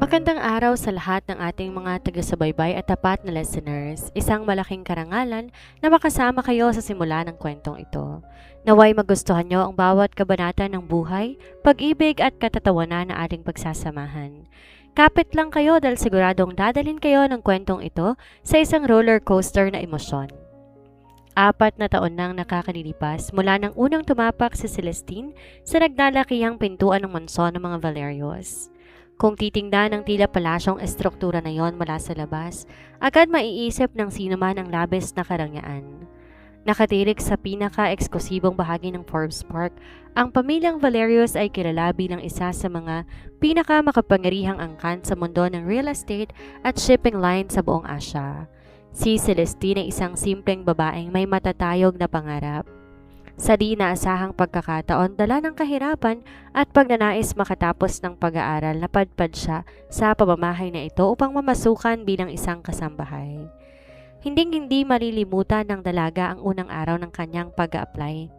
Magandang araw sa lahat ng ating mga taga-subaybay at tapat na listeners. Isang malaking karangalan na makasama kayo sa simula ng kwentong ito. Naway magustuhan nyo ang bawat kabanata ng buhay, pag-ibig at katatawanan na ating pagsasamahan. Kapit lang kayo dahil siguradong dadalhin kayo ng kwentong ito sa isang roller coaster na emosyon. 4 na taon nang nakakalilipas mula nang unang tumapak si Celestine sa naglalakihang pintuan ng mansyon ng mga Valerios. Kung titingnan ng tila palasyong estruktura na yon mula sa labas, agad maiisip ng sino man ang labis na karangyaan. Nakatirik sa pinaka-eksklusibong bahagi ng Forbes Park, ang pamilyang Valerios ay kilala bilang isa sa mga pinaka-makapangyarihang angkan sa mundo ng real estate at shipping line sa buong Asya. Si Celestine ay isang simpleng babaeng may matatayog na pangarap. Sa di inaasahang pagkakataon, dala ng kahirapan at pagnanais makatapos ng pag-aaral, napadpad siya sa pamamahay na ito upang mamasukan bilang isang kasambahay. Hinding-hindi malilimutan ng dalaga ang unang araw ng kanyang pag-a-apply.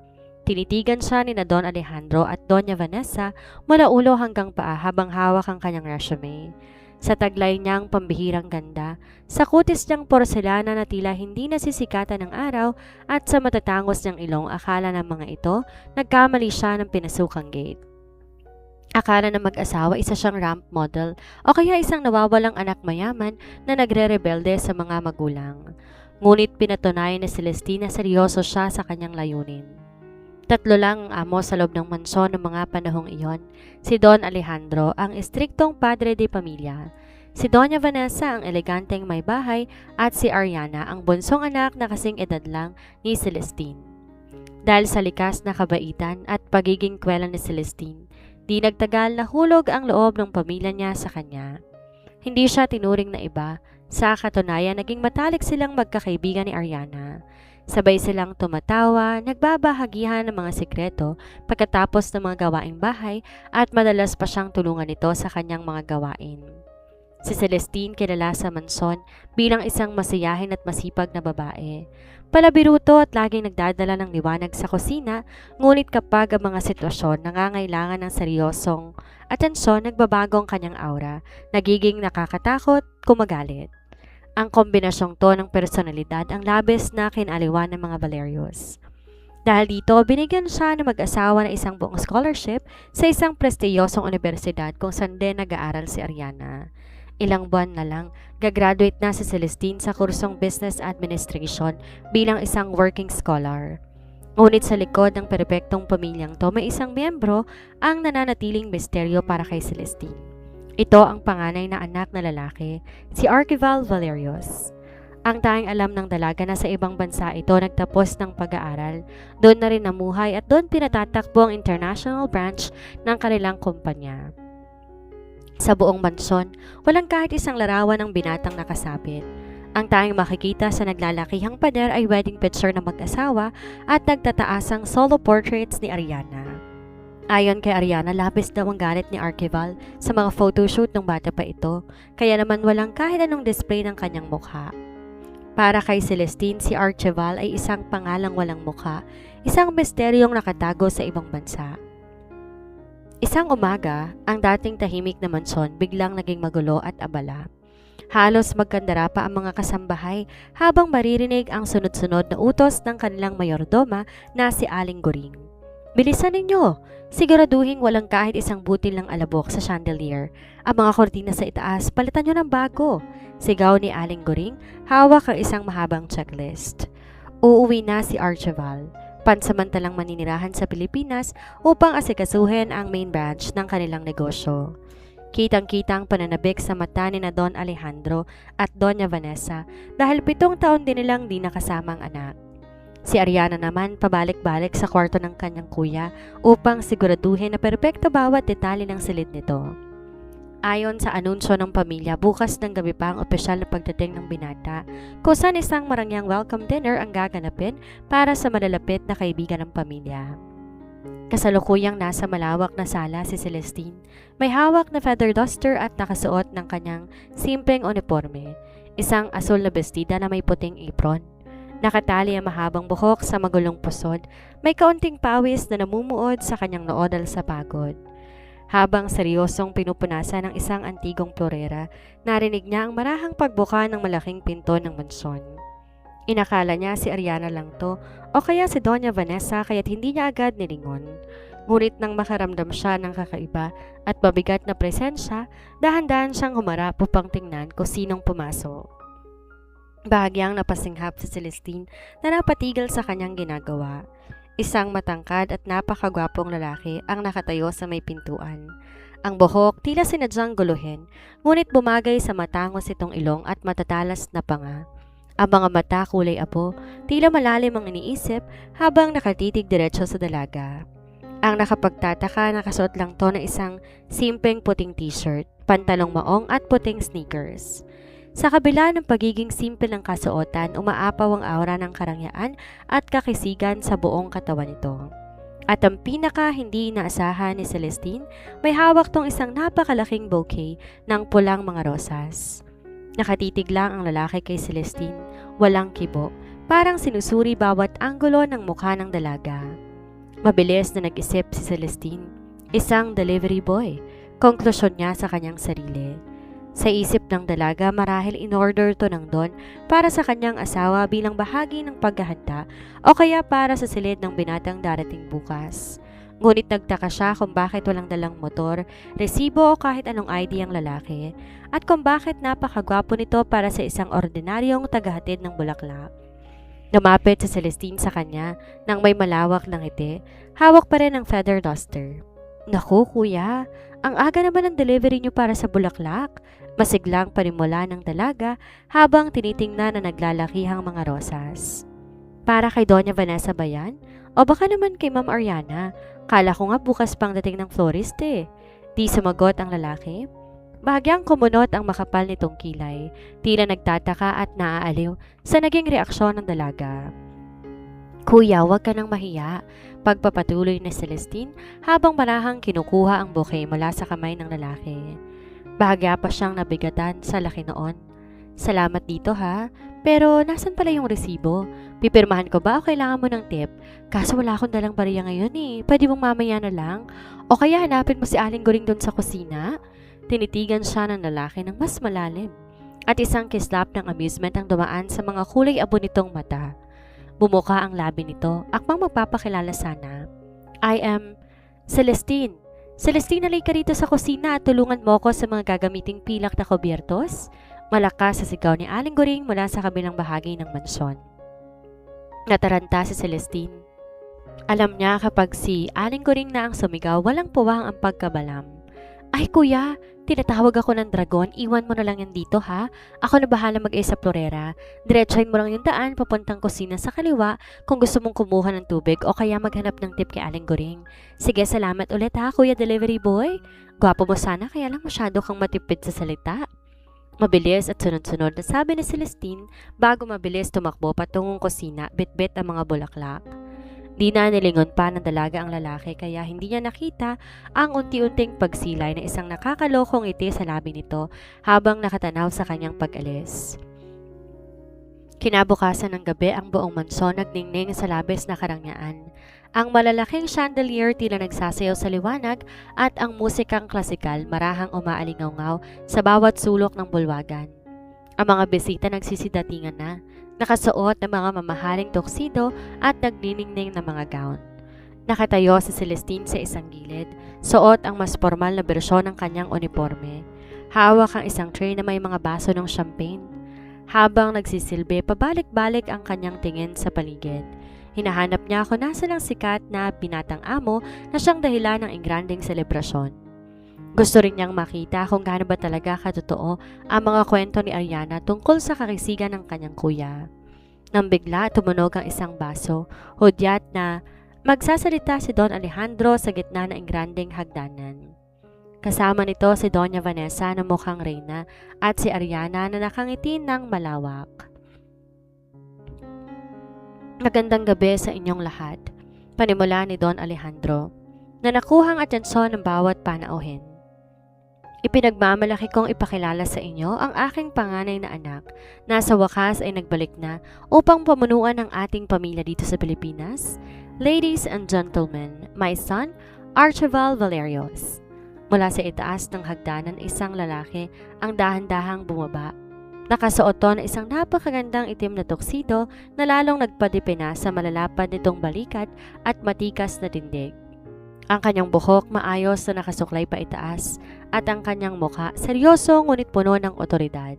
Tinitigan siya ni na Don Alejandro at Doña Vanessa mula ulo hanggang paa habang hawak ang kanyang resume. Sa taglay niyang pambihirang ganda, sa kutis niyang porselana na tila hindi nasisikatan ng araw at sa matatangos niyang ilong, akala ng mga ito, nagkamali siya ng pinasukang gate. Akala ng mag-asawa isa siyang ramp model o kaya isang nawawalang anak mayaman na nagre-rebelde sa mga magulang. Ngunit pinatunayan ni Celestina seryoso siya sa kanyang layunin. 3 lang ang amo sa loob ng mansyon ng mga panahong iyon. Si Don Alejandro, ang istriktong padre de pamilya. Si Doña Vanessa, ang eleganteng may bahay. At si Ariana, ang bunsong anak na kasing edad lang ni Celestine. Dahil sa likas na kabaitan at pagiging kwela ni Celestine, di nagtagal nahulog ang loob ng pamilya niya sa kanya. Hindi siya tinuring na iba. Sa katunayan, naging matalik silang magkakaibigan ni Ariana. Sabay silang tumatawa, nagbabahagihan ng mga sikreto pagkatapos ng mga gawaing bahay at madalas pa siyang tulungan nito sa kanyang mga gawain. Si Celestine kilala sa mansyon bilang isang masiyahin at masipag na babae. Palabiruto at laging nagdadala ng liwanag sa kusina, ngunit kapag ang mga sitwasyon nangangailangan ng seryosong atensyon, nagbabago ang kanyang aura, nagiging nakakatakot, kumagalit. Ang kombinasyong to ng personalidad ang labis na kinaliwan ng mga Valerios. Dahil dito, binigyan siya ng mag-asawa ng isang buong scholarship sa isang prestiyosong universidad kung saan din nag-aaral si Ariana. Ilang buwan na lang, gagraduate na si Celestine sa kursong Business Administration bilang isang working scholar. Ngunit sa likod ng perpektong pamilyang to, may isang miyembro ang nananatiling misteryo para kay Celestine. Ito ang panganay na anak na lalaki, si Archival Valerios. Ang tanging alam ng dalaga na sa ibang bansa ito nagtapos ng pag-aaral. Doon na rin namuhay at doon pinatatakbo ang international branch ng kanilang kumpanya. Sa buong mansyon, walang kahit isang larawan ng binatang nakasabit. Ang tanging makikita sa naglalakihang pader ay wedding picture ng mag-asawa at nagtataasang solo portraits ni Ariana. Ayon kay Ariana, labis daw ang galit ni Archival sa mga photoshoot ng bata pa ito, kaya naman walang kahit anong display ng kanyang mukha. Para kay Celestine, si Archival ay isang pangalang walang mukha, isang misteryong nakatago sa ibang bansa. Isang umaga, ang dating tahimik na mansyon biglang naging magulo at abala. Halos magkandara pa ang mga kasambahay habang maririnig ang sunod-sunod na utos ng kanilang mayordoma na si Aling Goring. Bilisan ninyo! Siguraduhin walang kahit isang butil ng alabok sa chandelier. Ang mga kortina sa itaas, palitan nyo ng bago. Sigaw ni Aling Goring, hawak ang isang mahabang checklist. Uuwi na si Archival, pansamantalang maninirahan sa Pilipinas upang asikasuhin ang main branch ng kanilang negosyo. Kitang-kitang pananabik sa mata ni na Don Alejandro at Doña Vanessa dahil 7 taon din nilang di nakasama ang anak. Si Ariana naman pabalik-balik sa kwarto ng kanyang kuya upang siguraduhin na perpekto bawat detalye ng silid nito. Ayon sa anunsyo ng pamilya, bukas ng gabi pa ang opisyal na pagdating ng binata, kung saan isang marangyang welcome dinner ang gaganapin para sa malalapit na kaibigan ng pamilya. Kasalukuyang nasa malawak na sala si Celestine, may hawak na feather duster at nakasuot ng kanyang simpleng uniforme, isang asul na bestida na may puting apron. Nakatali ang mahabang buhok sa magulong pusod, may kaunting pawis na namumuod sa kanyang noo dahil sa pagod. Habang seryosong pinupunasan ng isang antigong florera, narinig niya ang marahang pagbuka ng malaking pinto ng mansyon. Inakala niya si Ariana lang to o kaya si Doña Vanessa kaya't hindi niya agad nilingon. Ngunit nang makaramdam siya ng kakaiba at mabigat na presensya, dahan-dahan siyang humarap upang tingnan kung sinong pumasok. Bahagyang napasinghap si Celestine na napatigil sa kanyang ginagawa. Isang matangkad at napakagwapong lalaki ang nakatayo sa may pintuan. Ang buhok tila sinadyang guluhin, ngunit bumagay sa matangos itong ilong at matatalas na panga. Ang mga mata kulay abo, tila malalim ang iniisip habang nakatitig diretso sa dalaga. Ang nakapagtataka, nakasuot lang to ng isang simpleng puting t-shirt, pantalong maong at puting sneakers. Sa kabila ng pagiging simple ng kasuotan, umaapaw ang aura ng karangyaan at kakisigan sa buong katawan nito. At ang pinaka hindi inaasahan ni Celestine, may hawak tong isang napakalaking bouquet ng pulang mga rosas. Nakatitig lang ang lalaki kay Celestine, walang kibo, parang sinusuri bawat anggulo ng mukha ng dalaga. Mabilis na nag-isip si Celestine, isang delivery boy, konklusyon niya sa kanyang sarili. Sa isip ng dalaga, marahil in-order to ng Don para sa kanyang asawa bilang bahagi ng paghahanda o kaya para sa silid ng binatang darating bukas. Ngunit nagtaka siya kung bakit walang dalang motor, resibo o kahit anong ID ang lalaki at kung bakit napakagwapo nito para sa isang ordinaryong tagahatid ng bulaklak. Lumapit si Celestine sa kanya nang may malawak na ngiti, hawak pa rin ang feather duster. Naku kuya, ang aga naman ng delivery niyo para sa bulaklak. Masiglang panimula ng dalaga habang tinitingnan na naglalakihang mga rosas. Para kay Doña Vanessa ba yan? O baka naman kay Ma'am Ariana? Kala ko nga bukas pang dating ng florist eh. Di sumagot ang lalaki. Bahagyang kumunot ang makapal nitong kilay. Tila nagtataka at naaaliw sa naging reaksyon ng dalaga. Kuya, huwag ka nang mahiya. Pagpapatuloy ni Celestine habang marahang kinukuha ang bouquet mula sa kamay ng lalaki. Bahagya pa siyang nabigatan sa laki noon. Salamat dito ha, pero nasan pala yung resibo? Pipirmahan ko ba o kailangan mo ng tip? Kaso wala akong dalang bariya ngayon eh, pwede mong mamaya na lang? O kaya hanapin mo si Aling Goring doon sa kusina? Tinitigan siya ng lalaki ng mas malalim. At isang kislap ng amusement ang dumaan sa mga kulay abo nitong mata. Bumuka ang labi nito, akmang magpapakilala sana. I am Celestine. Celestine, halika rito sa kusina at tulungan mo ko sa mga gagamiting pilak na kubyertos. Malakas sa sigaw ni Aling Goring mula sa kabilang bahagi ng mansyon. Nataranta si Celestine. Alam niya kapag si Aling Goring na ang sumigaw, walang puwang ang pagkabalam. Ay kuya, tinatawag ako ng dragon, iwan mo na lang yan dito ha. Ako na bahala mag-isa sa florera. Diretsahin mo lang yung daan, papuntang kusina sa kaliwa kung gusto mong kumuha ng tubig o kaya maghanap ng tip kay Aling Goring. Sige, salamat ulit ha, kuya delivery boy. Gwapo mo sana kaya lang masyado kang matipid sa salita. Mabilis at sunod-sunod na sabi ni Celestine bago mabilis tumakbo patungong kusina, bitbit ang mga bulaklak. Di na nilingon pa ng dalaga ang lalaki kaya hindi niya nakita ang unti-unting pagsilay na isang nakakalokong ngiti sa labi nito habang nakatanaw sa kanyang pag-alis. Kinabukasan ng gabi ang buong mansyon nagningning sa labis na karangyaan. Ang malalaking chandelier tila nagsasayaw sa liwanag at ang musikang klasikal marahang umaalingaw-ngaw sa bawat sulok ng bulwagan. Ang mga bisita nagsisidatingan na, nakasuot ng mga mamahaling tuxedo at nagniningning ng mga gown. Nakatayo si Celestine sa isang gilid, suot ang mas formal na bersyon ng kanyang uniforme. Hawak ang isang tray na may mga baso ng champagne. Habang nagsisilbi, pabalik-balik ang kanyang tingin sa paligid. Hinahanap niya kung nasa ng sikat na binatang amo na siyang dahilan ng engranding selebrasyon. Gusto rin niyang makita kung gaano ba talaga katotoo ang mga kwento ni Ariana tungkol sa kakisigan ng kanyang kuya. Nang bigla tumunog ang isang baso, hudyat na magsasalita si Don Alejandro sa gitna ng engranding hagdanan. Kasama nito si Doña Vanessa na mukhang reyna at si Ariana na nakangiti ng malawak. Magandang gabi sa inyong lahat, panimula ni Don Alejandro, na nakuhang atensyon ng bawat panauhin. Ipinagmamalaki kong ipakilala sa inyo ang aking panganay na anak na sa wakas ay nagbalik na upang pamunuan ang ating pamilya dito sa Pilipinas. Ladies and gentlemen, my son, Archibald Valerios. Mula sa itaas ng hagdanan, isang lalaki ang dahan-dahang bumaba. Nakasuot to ng isang napakagandang itim na tuxedo na lalong nagpadipina sa malalapad nitong balikat at matikas na tindig. Ang kanyang buhok maayos na nakasuklay pa itaas at ang kanyang mukha seryoso ngunit puno ng otoridad.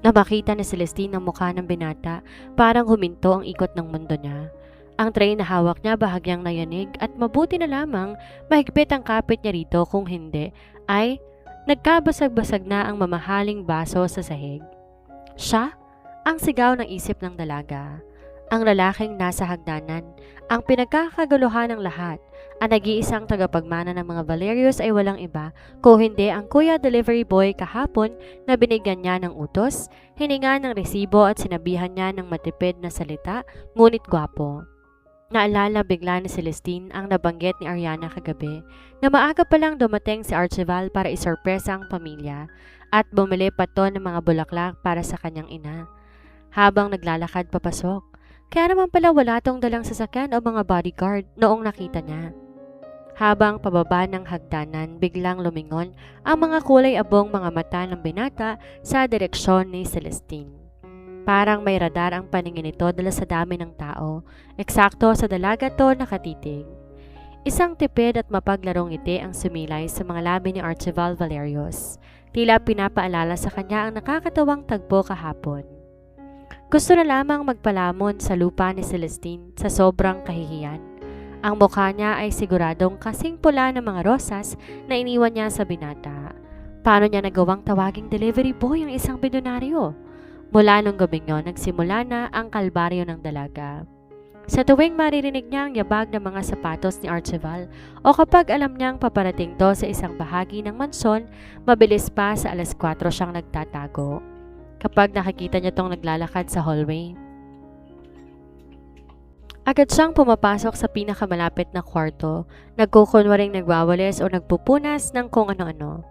Na makita ni Celestine ang mukha ng binata, parang huminto ang ikot ng mundo niya. Ang tray na hawak niya bahagyang nayanig at mabuti na lamang mahigpit ang kapit niya rito, kung hindi ay nagkabasag-basag na ang mamahaling baso sa sahig. Siya ang sigaw ng isip ng dalaga. Ang lalaking nasa hagdanan, ang pinagkakaguluhan ng lahat, ang nag-iisang tagapagmana ng mga Valerios ay walang iba kung hindi ang kuya delivery boy kahapon na binigyan niya ng utos, hininga ng resibo at sinabihan niya ng matipid na salita ngunit gwapo. Naalala bigla ni Celestine ang nabanggit ni Ariana kagabi na maaga pa lang dumating si Archibald para isorpresa ang pamilya at bumili pa to ng mga bulaklak para sa kanyang ina. Habang naglalakad papasok, kaya naman pala wala tong dalang sasakyan o mga bodyguard noong nakita niya. Habang pababa ng hagdanan, biglang lumingon ang mga kulay abong mga mata ng binata sa direksyon ni Celestine. Parang may radar ang paningin nito dala sa dami ng tao. Eksakto sa dalaga to nakatitig. Isang tipid at mapaglarong ngiti ang sumilay sa mga labi ni Archibald Valerios. Tila pinapaalala sa kanya ang nakakatawang tagpo kahapon. Gusto na lamang magpalamon sa lupa ni Celestine sa sobrang kahihiyan. Ang mukha niya ay siguradong kasing pula ng mga rosas na iniwan niya sa binata. Paano niya nagawang tawaging delivery boy ang isang bilyonaryo? Mula nung gabing yon, nagsimula na ang kalbaryo ng dalaga. Sa tuwing maririnig niya ang yabag ng mga sapatos ni Archibald o kapag alam niyang paparating to sa isang bahagi ng mansyon, mabilis pa sa 4:00 siyang nagtatago. Kapag nakikita niya tong naglalakad sa hallway, agad siyang pumapasok sa pinakamalapit na kwarto, nagkukunwaring nagwawalis o nagpupunas ng kung ano-ano.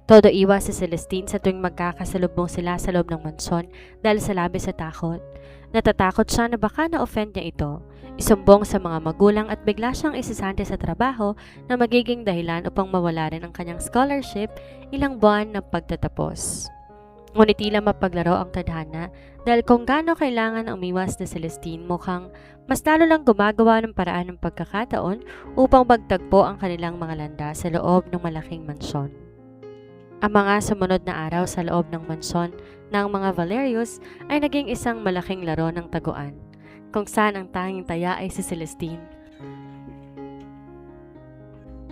Todo iwas si Celestine sa tuwing magkakasalubong sila sa loob ng mansyon dahil sa labis sa takot. Natatakot siya na baka na-offend niya ito, isumbong sa mga magulang at bigla siyang isasante sa trabaho na magiging dahilan upang mawala rin ang kanyang scholarship ilang buwan ng pagtatapos. Ngunit tila mapaglaro ang tadhana dahil kung gaano kailangan ang umiwas na Celestine, mukhang mas lalo lang gumagawa ng paraan ng pagkakataon upang magtagpo ang kanilang mga landa sa loob ng malaking mansyon. Ang mga sumunod na araw sa loob ng mansyon ng mga Valerios ay naging isang malaking laro ng taguan, kung saan ang tanging taya ay si Celestine.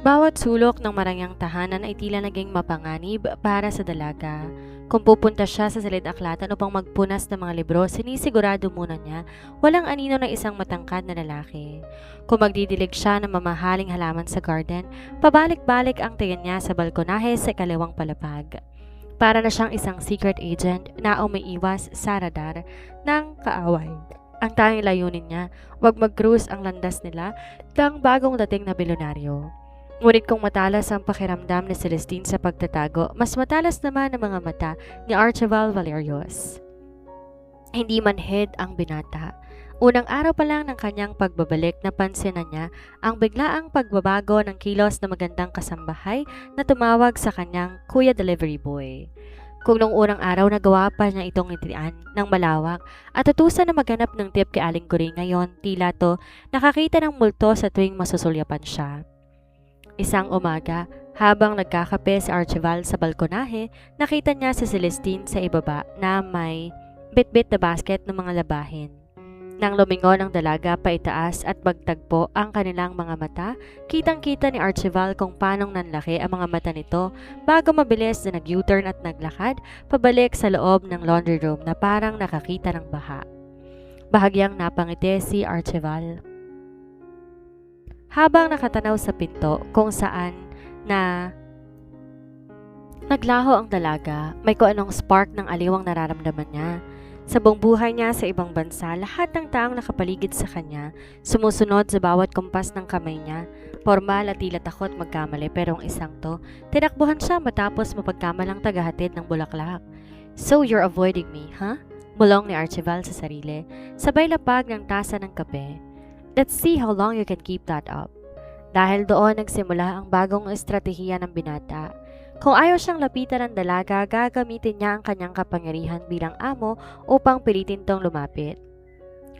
Bawat sulok ng marangyang tahanan ay tila naging mapanganib para sa dalaga. Kung pupunta siya sa silid-aklatan upang magpunas ng mga libro, sinisigurado muna niya walang anino ng isang matangkad na lalaki. Kung magdidilig siya ng mamahaling halaman sa garden, pabalik-balik ang tingin niya sa balkonahe sa ikalawang palapag. Para na siyang isang secret agent na umiiwas sa radar ng kaaway. Ang tanging layunin niya, wag mag-cruise ang landas nila ng bagong dating na bilyonaryo. Ngunit kung matalas ang pakiramdam ni Celestine sa pagtatago, mas matalas naman ang mga mata ni Archibald Valerios. Hindi manhid ang binata. Unang araw pa lang ng kanyang pagbabalik, napansin na niya ang biglaang pagbabago ng kilos na magandang kasambahay na tumawag sa kanyang kuya delivery boy. Kung nung unang araw nagawa pa niya itong itirian ng malawak at utusan na maghanap ng tip kay Aling Guring, ngayon tila to nakakita ng multo sa tuwing masusulyapan siya. Isang umaga, habang nagkakape si Archibald sa balkonahe, nakita niya si Celestine sa ibaba na may bit-bit na basket ng mga labahin. Nang lumingon ang dalaga pa itaas at magtagpo ang kanilang mga mata, kitang-kita ni Archibald kung paanong nanlaki ang mga mata nito bago mabilis na nag-U-turn at naglakad pabalik sa loob ng laundry room na parang nakakita ng baha. Bahagyang napangiti si Archibald habang nakatanaw sa pinto kung saan na naglaho ang dalaga. May kung anong spark ng aliwang nararamdaman niya. Sa buong buhay niya sa ibang bansa, lahat ng taong nakapaligid sa kanya sumusunod sa bawat kumpas ng kamay niya. Formal at tila takot magkamali, pero ang isang to, tinakbuhan siya matapos mapagkamalang tagahatid ng bulaklak. "So you're avoiding me, huh?" Mulong ni Archibald sa sarili, sabay lapag ng tasa ng kape. "Let's see how long you can keep that up." Dahil doon nagsimula ang bagong estratehiya ng binata. Kung ayaw siyang lapitan ng dalaga, gagamitin niya ang kanyang kapangyarihan bilang amo upang pilitin tong lumapit.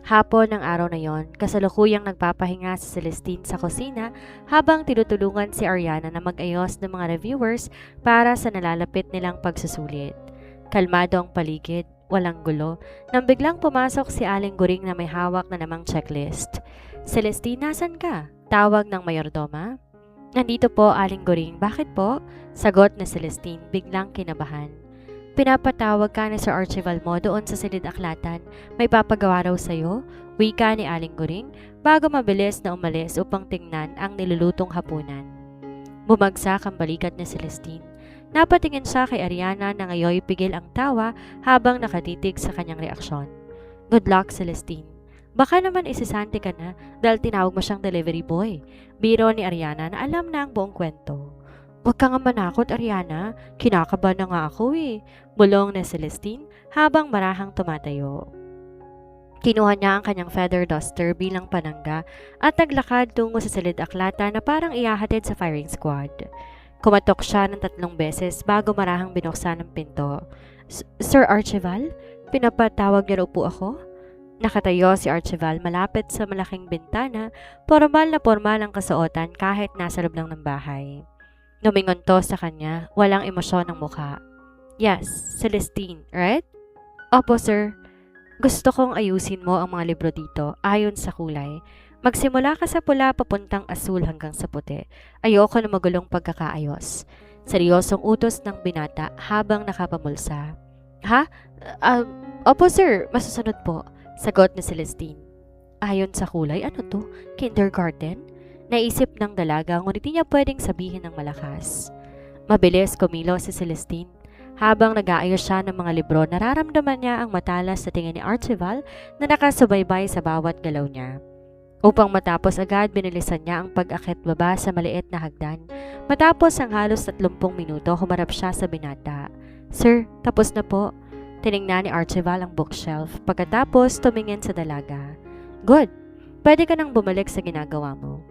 Hapon ng araw na yon, kasalukuyang nagpapahinga si Celestine sa kusina habang tinutulungan si Ariana na mag-ayos ng mga reviewers para sa nalalapit nilang pagsusulit. Kalmado ang paligid, walang gulo, nang biglang pumasok si Aling Guring na may hawak na namang checklist. "Celestine, nasan ka?" Tawag ng mayordoma. "Nandito po, Aling Guring. Bakit po?" Sagot ni Celestine, biglang kinabahan. "Pinapatawag ka ni Sir Archibald mo doon sa silid-aklatan. May papagawa raw sa'yo," wika ni Aling Guring bago mabilis na umalis upang tingnan ang nilulutong hapunan. Bumagsak ang balikat ni Celestine. Napatingin siya kay Ariana na ngayoy pigil ang tawa habang nakatitig sa kanyang reaksyon. "Good luck, Celestine. Baka naman isisante ka na dahil tinawag mo siyang delivery boy." Biro ni Ariana na alam na ang buong kwento. "Huwag ka nga manakot, Ariana. Kinakabahan na nga ako eh," bulong ni Celestine habang marahang tumatayo. Kinuha niya ang kanyang feather duster bilang panangga at naglakad tungo sa silid-aklata na parang ihahatid sa firing squad. Kumatok siya ng 3 beses bago marahang binuksan ang pinto. "Sir Archibald? Pinapatawag niyo raw po ako?" Nakatayo si Archibald malapit sa malaking bintana, formal na formal ang kasuotan kahit nasa loob lang ng bahay. Lumingon to sa kanya, walang emosyon ng mukha. "Yes, Celestine, right?" "Opo, sir. Gusto kong ayusin mo ang mga libro dito ayon sa kulay. Magsimula ka sa pula papuntang asul hanggang sa puti. Ayoko na magulong pagkakaayos." Seryosong utos ng binata habang nakapamulsa. "Ha? Opo, sir. Masusunod po," sagot ni Celestine. "Ayon sa kulay, ano to? Kindergarten?" Naisip ng dalaga ngunit di niya pwedeng sabihin ng malakas. Mabilis kumilos si Celestine. Habang nag-aayos siya ng mga libro, nararamdaman niya ang matalas sa tingin ni Archibald na nakasubaybay sa bawat galaw niya. Upang matapos agad, binilisan niya ang pag-akit baba sa maliit na hagdan. Matapos ang halos 30 minuto, humarap siya sa binata. "Sir, tapos na po." Tiningnan ni Archibald ang bookshelf. Pagkatapos, tumingin sa dalaga. "Good. Pwede ka nang bumalik sa ginagawa mo."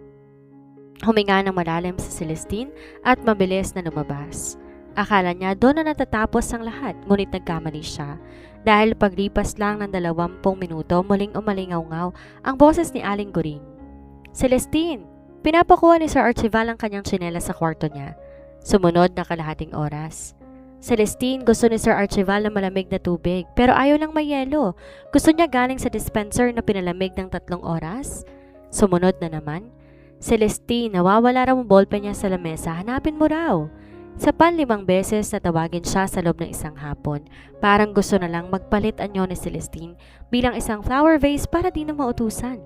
Huminga ng malalim si Celestine at mabilis na lumabas. Akala niya doon na natatapos ang lahat, ngunit nagkamali siya. Dahil paglipas lang ng 20 minuto, muling umalingaw-ngaw ang boses ni Aling Guring. "Celestine, pinapakuha ni Sir Archibald ang kanyang tsinelas sa kwarto niya." Sumunod na kalahating oras. "Celestine, gusto ni Sir Archibald ng malamig na tubig, pero ayaw lang may yelo. Gusto niya galing sa dispenser na pinalamig ng 3 oras." Sumunod na naman. "Celestine, nawawala raw ang ballpen niya sa lamesa. Hanapin mo raw." Sa 5 beses na tawagin siya sa loob ng isang hapon. Parang gusto na lang magpalit anyo ni Celestine bilang isang flower vase para di na mautusan.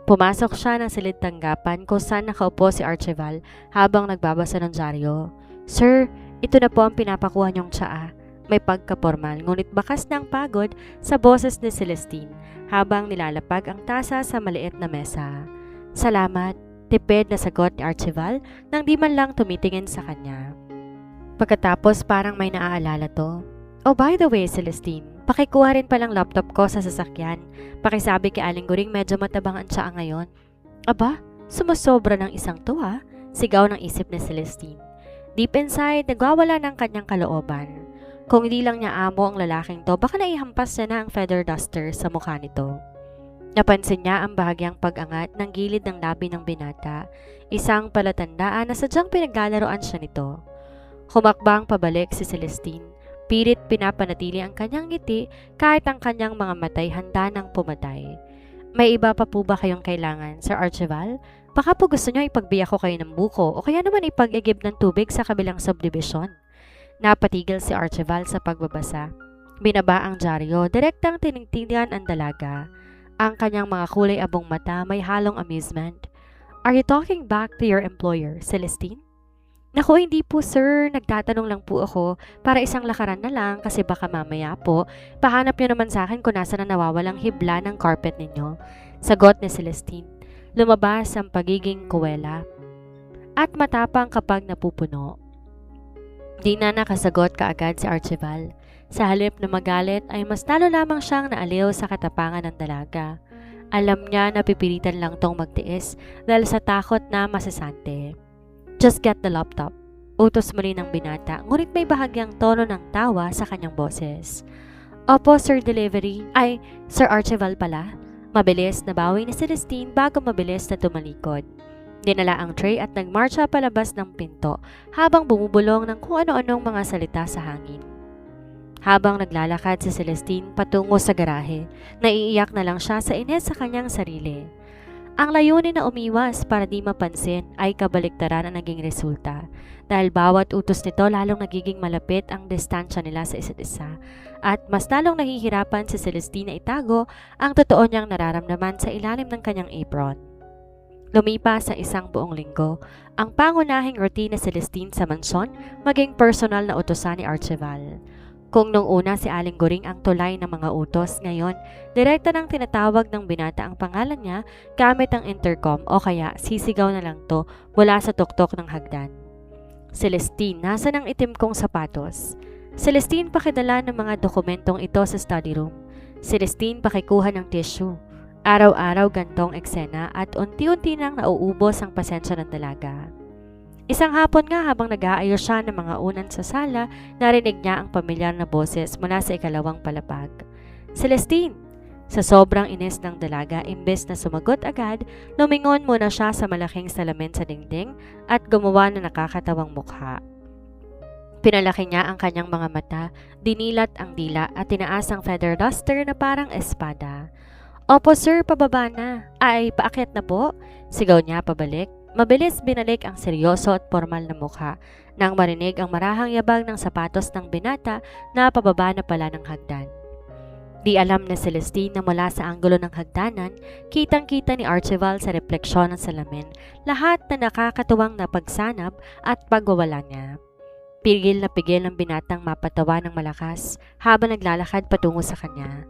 Pumasok siya ng silid tanggapan kung saan nakaupo si Archibald habang nagbabasa ng dyaryo. "Sir, ito na po ang pinapakuha niyong tsaa." May pagkapormal ngunit bakas ng pagod sa boses ni Celestine habang nilalapag ang tasa sa maliit na mesa. "Salamat," tipid na sagot ni Archibald nang di man lang tumitingin sa kanya. Pagkatapos parang may naaalala to. "Oh, by the way, Celestine, pakikuha rin palang laptop ko sa sasakyan. Pakisabi kay Aling Guring medyo matabang ang tsaa ngayon." "Aba, sumusobra ng isang to ha?" Sigaw ng isip ni Celestine. Deep inside, nagwawala ng kanyang kalooban. Kung hindi lang niya amo ang lalaking to, baka naihampas niya na ang feather duster sa mukha nito. Napansin niya ang bahagyang pag-angat ng gilid ng labi ng binata, isang palatandaan na sadyang pinaglalaroan siya nito. Humakbang pabalik si Celestine. Pilit pinapanatili ang kanyang ngiti kahit ang kanyang mga matay handa nang pumatay. "May iba pa po ba kayong kailangan, Sir Archibald? Baka po gusto niyo ipagbiyak ko kayo ng buko o kaya naman ipag-igib ng tubig sa kabilang subdivision." Napatigil si Archibald sa pagbabasa. Binaba ang dyaryo, direktang tiningtingan ang dalaga. Ang kanyang mga kulay abong mata may halong amusement. "Are you talking back to your employer, Celestine?" "Naku, hindi po sir. Nagtatanong lang po ako para isang lakaran na lang kasi baka mamaya po, pahanap niyo naman sa akin kung nasa na nawawalang hibla ng carpet ninyo." Sagot ni Celestine. Lumabas ang pagiging kuwela at matapang kapag napupuno. Di na nakasagot kaagad si Archibald. Sa halip na magalit ay mas lalo lamang siyang naaliw sa katapangan ng dalaga. Alam niya na pipilitan lang tong magtiis dahil sa takot na masasante. Just get the laptop. Utos muli ng binata, ngunit may bahagyang tono ng tawa sa kanyang boses. Opo, Sir Delivery. Ay, Sir Archibald pala. Mabilis na bawi ni Celestine bago mabilis na tumalikod. Dinala ang tray at nagmarcha palabas ng pinto habang bumubulong ng kung ano-anong mga salita sa hangin. Habang naglalakad si Celestine patungo sa garahe, naiiyak na lang siya sa inis sa kanyang sarili. Ang layunin na umiwas para di mapansin ay kabaliktaran ang naging resulta dahil bawat utos nito lalong nagiging malapit ang distansya nila sa isa't isa at mas lalong nahihirapan si Celestine na itago ang totoo niyang nararamdaman sa ilalim ng kanyang apron. Lumipas ang isang buong linggo, ang pangunahing routine ni Celestine sa mansyon maging personal na utosan ni Archibald. Kung nung una si Aling Goring ang tulay ng mga utos, ngayon, direkta nang tinatawag ng binata ang pangalan niya gamit ang intercom o kaya sisigaw na lang to mula sa tuktok ng hagdan. Celestine, nasa ng itim kong sapatos? Celestine, pakidala ng mga dokumentong ito sa study room. Celestine, pakikuha ng tissue. Araw-araw gantong eksena at unti-unti nang nauubos ang pasensya ng dalaga. Isang hapon nga habang nag-aayos siya ng mga unan sa sala, narinig niya ang pamilyar na boses mula sa ikalawang palapag. Celestine! Sa sobrang inis ng dalaga, imbes na sumagot agad, lumingon muna siya sa malaking salamin sa dingding at gumawa ng nakakatawang mukha. Pinalaki niya ang kanyang mga mata, dinilat ang dila at tinaas ang feather duster na parang espada. Opo sir, pababa na. Ay, paakyat na po? Sigaw niya pabalik. Mabilis binalik ang seryoso at formal na mukha nang marinig ang marahang yabag ng sapatos ng binata na pababa na pala ng hagdan. Di alam na Celestine na mula sa anggulo ng hagdanan, kitang-kita ni Archibald sa refleksyon ng salamin lahat na nakakatuwang napagsanap at pagwawala niya. Pigil na pigil ang binatang mapatawa ng malakas habang naglalakad patungo sa kanya.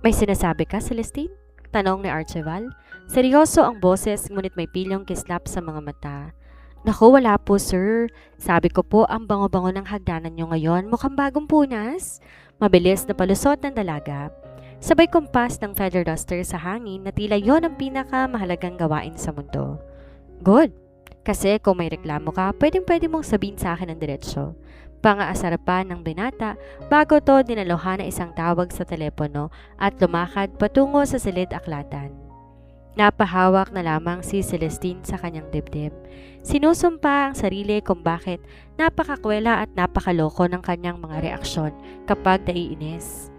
May sinasabi ka, Celestine? Tanong ni Archibald. Seryoso ang boses ngunit may pilyong kislap sa mga mata. Naku, wala po sir. Sabi ko po ang bango-bango ng hagdanan nyo ngayon mukhang bagong punas. Mabilis na palusot ng dalaga. Sabay kumpas ng feather duster sa hangin na tila yon ang pinakamahalagang gawain sa mundo. Good. Kasi kung may reklamo ka, pwedeng-pwede mong sabihin sa akin ng diretsyo. Pangaasar pa ng binata bago to dinaluhan na isang tawag sa telepono at lumakad patungo sa silid aklatan. Napahawak na lamang si Celestine sa kanyang dibdib. Sinusumpa ang sarili kung bakit napakakwela at napakaloko ng kanyang mga reaksyon kapag naiinis.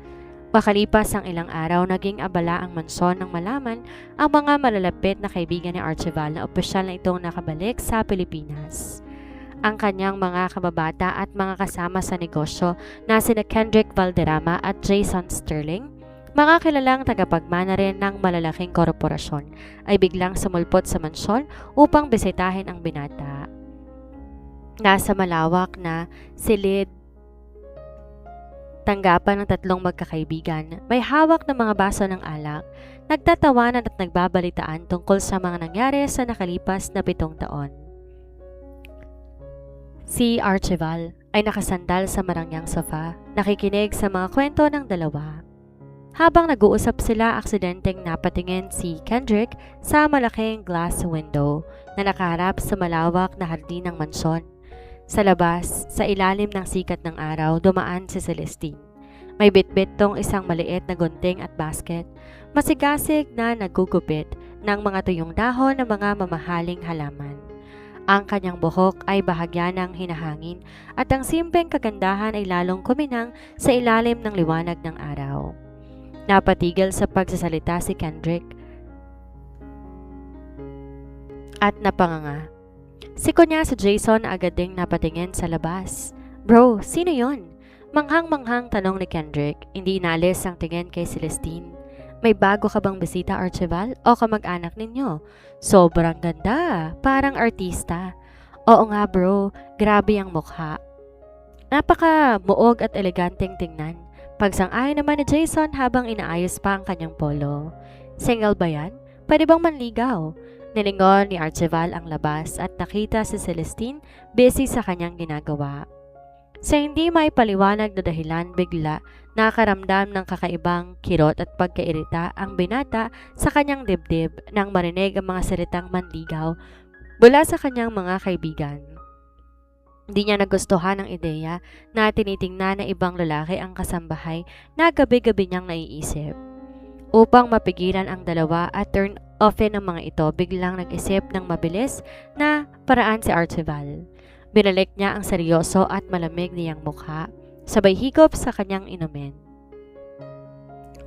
Makalipas ang ilang araw, naging abala ang mansyon nang malaman ang mga malalapit na kaibigan ni Archibald na opisyal na itong nakabalik sa Pilipinas. Ang kanyang mga kababata at mga kasama sa negosyo na sina Kendrick Valderrama at Jason Sterling, mga kilalang tagapagmana rin ng malalaking korporasyon, ay biglang sumulpot sa mansyon upang bisitahin ang binata. Nasa malawak na silid tanggapan ng tatlong magkakaibigan, may hawak na mga baso ng alak, nagtatawanan at nagbabalitaan tungkol sa mga nangyari sa nakalipas na 7 taon. Si Archibald ay nakasandal sa marangyang sofa, nakikinig sa mga kwento ng dalawa. Habang nag-uusap sila, aksidenteng napatingin si Kendrick sa malaking glass window na nakaharap sa malawak na hardin ng mansyon. Sa labas, sa ilalim ng sikat ng araw, dumaan si Celestine. May bitbit tong isang maliit na gunting at basket, masigasig na nagugupit ng mga tuyong dahon ng mga mamahaling halaman. Ang kanyang buhok ay bahagya ng hinahangin at ang simpleng kagandahan ay lalong kuminang sa ilalim ng liwanag ng araw. Napatigil sa pagsasalita si Kendrick at napanganga. Siko niya si Jason na agad ding napatingin sa labas. Bro, sino yon? Manghang-manghang tanong ni Kendrick, hindi inalis ang tingin kay Celestine. May bago ka bang bisita, Archibald? O kamag-anak ninyo? Sobrang ganda, parang artista. Oo nga bro, grabe ang mukha. Napaka-muog at eleganteng tingnan. Pagsang-ayon naman ni Jason habang inaayos pa ang kanyang polo. Single ba yan? Pwede bang manligaw? Nilingon ni Archibald ang labas at nakita si Celestine busy sa kanyang ginagawa. Sa hindi maipaliwanag na dahilan, bigla nakaramdam ng kakaibang kirot at pagkairita ang binata sa kanyang dibdib nang marinig ang mga salitang manligaw mula sa kanyang mga kaibigan. Hindi niya nagustuhan ang ideya na tinitingnan ng ibang lalaki ang kasambahay na gabi-gabi niyang naiisip. Upang mapigilan ang dalawa at turn offin ang mga ito, biglang nag-isip ng mabilis na paraan si Archibald. Binalik niya ang seryoso at malamig niyang mukha, sabay higop sa kanyang inumin.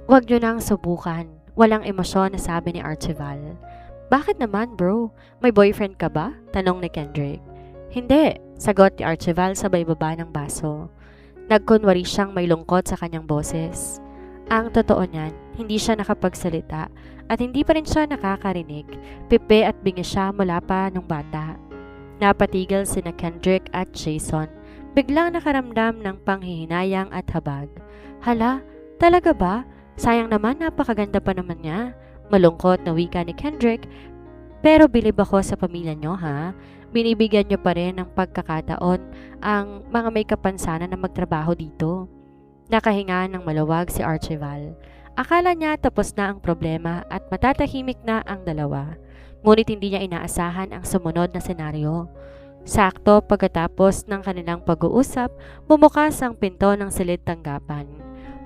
"Huwag niyo nang subukan," walang emosyon na sabi ni Archibald. "Bakit naman bro? May boyfriend ka ba?" tanong ni Kendrick. "Hindi," sagot ni Archibald sabay baba ng baso. Nagkunwari siyang may lungkot sa kanyang boses. Ang totoo niyan, hindi siya nakapagsalita at hindi pa rin siya nakakarinig. Pipi at bingi siya mula pa nung bata. Napatigil sina Kendrick at Jason. Biglang nakaramdam ng panghihinayang at habag. "Hala, talaga ba? Sayang naman, napakaganda pa naman niya." Malungkot na wika ni Kendrick. "Pero bilib ako sa pamilya niyo ha. Binibigyan niyo pa rin ng pagkakataon ang mga may kapansanan na magtrabaho dito." Nakahinga ng maluwag si Archibald. Akala niya tapos na ang problema at matatahimik na ang dalawa. Ngunit hindi niya inaasahan ang sumunod na senaryo. Sakto pagkatapos ng kanilang pag-uusap, bumukas ang pinto ng silid tanggapan.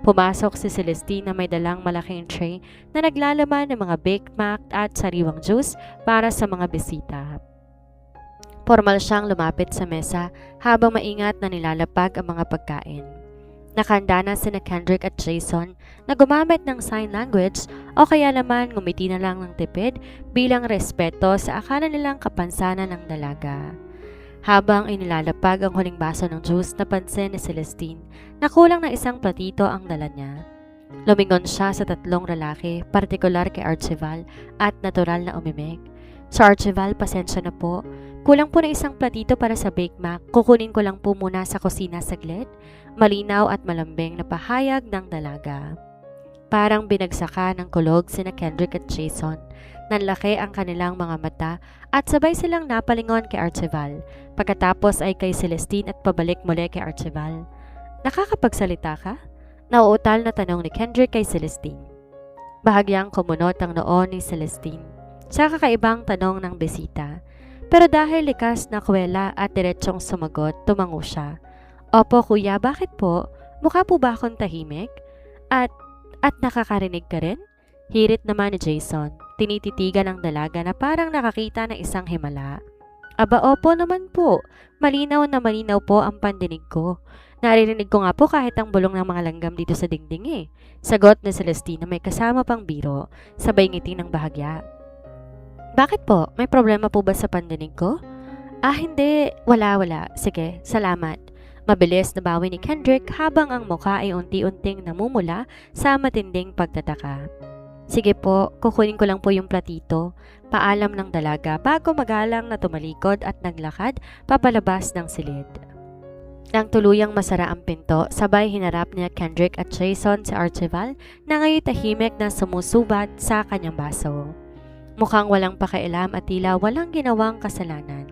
Pumasok si Celestine na may dalang malaking tray na naglalaman ng mga baked mac at sariwang juice para sa mga bisita. Formal siyang lumapit sa mesa habang maingat na nilalapag ang mga pagkain. Nakahanda na sina Kendrick at Jason na gumamit ng sign language o kaya naman ngumiti na lang ng tipid bilang respeto sa akala nilang kapansanan ng dalaga. Habang inilalapag ang huling baso ng juice, napansin ni Celestine na kulang na isang platito ang dala niya. Lumingon siya sa tatlong lalaki, partikular kay Archibald at natural na umimik. "Sir Archibald, pasensya na po. Kulang po na isang platito para sa Bake Mac. Kukunin ko lang po muna sa kusina saglit." Malinaw at malambing na pahayag ng dalaga. Parang binagsakan ng kulog sina Kendrick at Jason. Nanlaki ang kanilang mga mata at sabay silang napalingon kay Archibald. Pagkatapos ay kay Celestine at pabalik muli kay Archibald. "Nakakapagsalita ka?" Nauutal na tanong ni Kendrick kay Celestine. Bahagyang kumunot ang noo ni Celestine sa kakaibang tanong ng bisita. Pero dahil likas na kwela at diretsong sumagot, tumango siya. "Opo kuya, bakit po? Mukha po ba akong tahimik? At nakakarinig ka rin?" Hirit naman ni Jason. Tinititigan ng dalaga na parang nakakita ng isang himala. "Aba opo naman po. Malinaw na malinaw po ang pandinig ko. Naririnig ko nga po kahit ang bulong ng mga langgam dito sa dingding eh." Sagot ni Celestine na may kasama pang biro, sabay ngiti ng bahagya. "Bakit po? May problema po ba sa pandinig ko?" Hindi. Wala. Sige, salamat." Mabilis na bawi ni Kendrick habang ang mukha ay unti-unting namumula sa matinding pagtataka. "Sige po, kukunin ko lang po yung platito." Paalam ng dalaga bago magalang na tumalikod at naglakad papalabas ng silid. Nang tuluyang masara ang pinto, sabay hinarap ni Kendrick at Jason si Archibald na ngayon tahimik na sumusubat sa kanyang baso. Mukhang walang pakialam at tila walang ginawang kasalanan.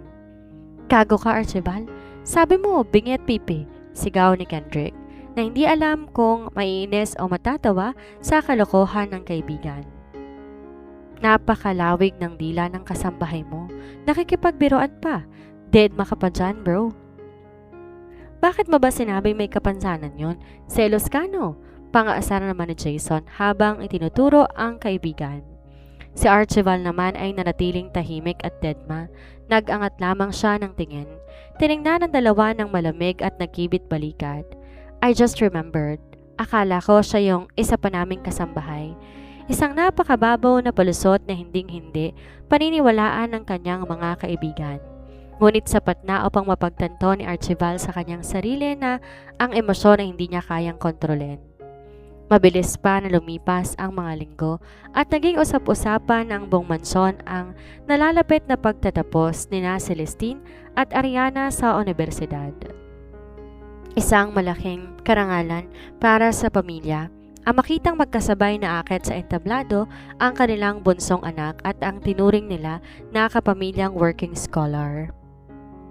"Gago ka, Archibald. Sabi mo, bingi at pipi," sigaw ni Kendrick, na hindi alam kung maiinis o matatawa sa kalokohan ng kaibigan. "Napakalawig ng dila ng kasambahay mo. Nakikipagbiroan pa. Dead maka pa dyan, bro." "Bakit mo ba sinabi may kapansanan yon? Selos ka no?" Pang-aasar naman ni Jason habang itinuturo ang kaibigan. Si Archibald naman ay nanatiling tahimik at deadma. Nag-angat lamang siya ng tingin. Tiningnan ang dalawa ng malamig at nagkibit balikat. "I just remembered. Akala ko siya yung isa pa naming kasambahay." Isang napakababaw na palusot na hinding-hindi paniniwalaan ng kanyang mga kaibigan. Ngunit sapat na upang mapagtanto ni Archibald sa kanyang sarili na ang emosyon ay hindi niya kayang kontrolin. Mabilis pa na lumipas ang mga linggo at naging usap-usapan ng buong mansyon ang nalalapit na pagtatapos ni Celestine at Ariana sa universidad. Isang malaking karangalan para sa pamilya ang makitang magkasabay na akit sa entablado ang kanilang bunsong anak at ang tinuring nila na kapamilyang working scholar.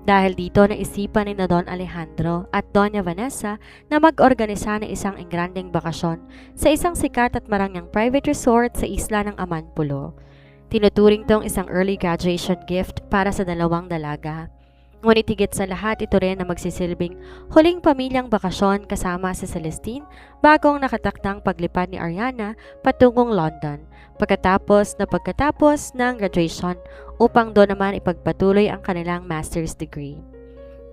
Dahil dito naisipan ni na Don Alejandro at Doña Vanessa na mag-organisa ng isang engrandeng bakasyon sa isang sikat at marangyang private resort sa isla ng Amanpulo. Tinuturing tong isang early graduation gift para sa dalawang dalaga. Ngunit higit sa lahat, ito rin na magsisilbing huling pamilyang bakasyon kasama si Celestine bago ang nakatakdang paglipad ni Ariana patungong London pagkatapos ng graduation upang doon naman ipagpatuloy ang kanilang master's degree.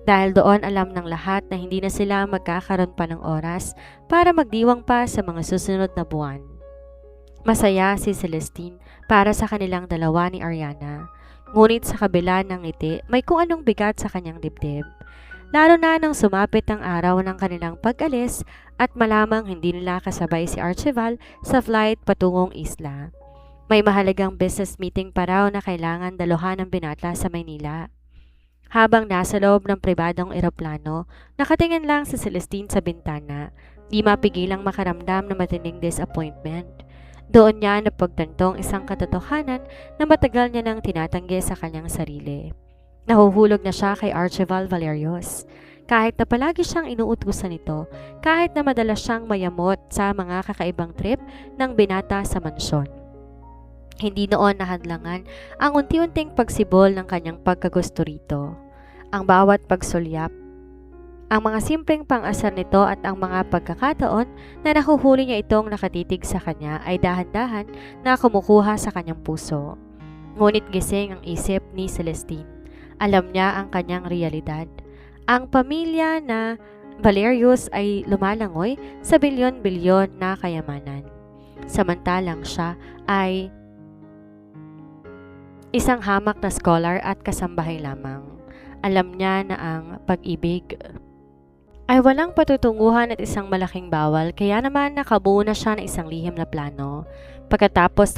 Dahil doon alam ng lahat na hindi na sila magkakaroon pa ng oras para magdiwang pa sa mga susunod na buwan. Masaya si Celestine para sa kanilang dalawa ni Ariana. Ngunit sa kabila ng ngiti, may kung anong bigat sa kanyang dibdib. Lalo na nang sumapit ang araw ng kanilang pag-alis at malamang hindi nila kasabay si Archibald sa flight patungong isla. May mahalagang business meeting pa raw na kailangan daluhan ng binata sa Maynila. Habang nasa loob ng pribadong eroplano, nakatingin lang si Celestine sa bintana, di mapigilang makaramdam ng matinding disappointment. Doon niya napagtantong isang katotohanan na matagal niya nang tinatanggi sa kanyang sarili. Nahuhulog na siya kay Archibald Valerios. Kahit na palagi siyang inuutusan nito, kahit na madalas siyang mayamot sa mga kakaibang trip ng binata sa mansyon. Hindi noon nahadlangan ang unti-unting pagsibol ng kanyang pagkagusto rito. Ang bawat pagsulyap, ang mga simpleng pang-asar nito at ang mga pagkakataon na nahuhuli niya itong nakatitig sa kanya ay dahan-dahan na kumukuha sa kanyang puso. Ngunit gising ang isip ni Celestine. Alam niya ang kanyang realidad. Ang pamilya na Valerios ay lumalangoy sa bilyon-bilyon na kayamanan. Samantalang siya ay isang hamak na scholar at kasambahay lamang. Alam niya na ang pag-ibig ay walang patutunguhan at isang malaking bawal, kaya naman nakabuo na siya ng isang lihim na plano. Pagkatapos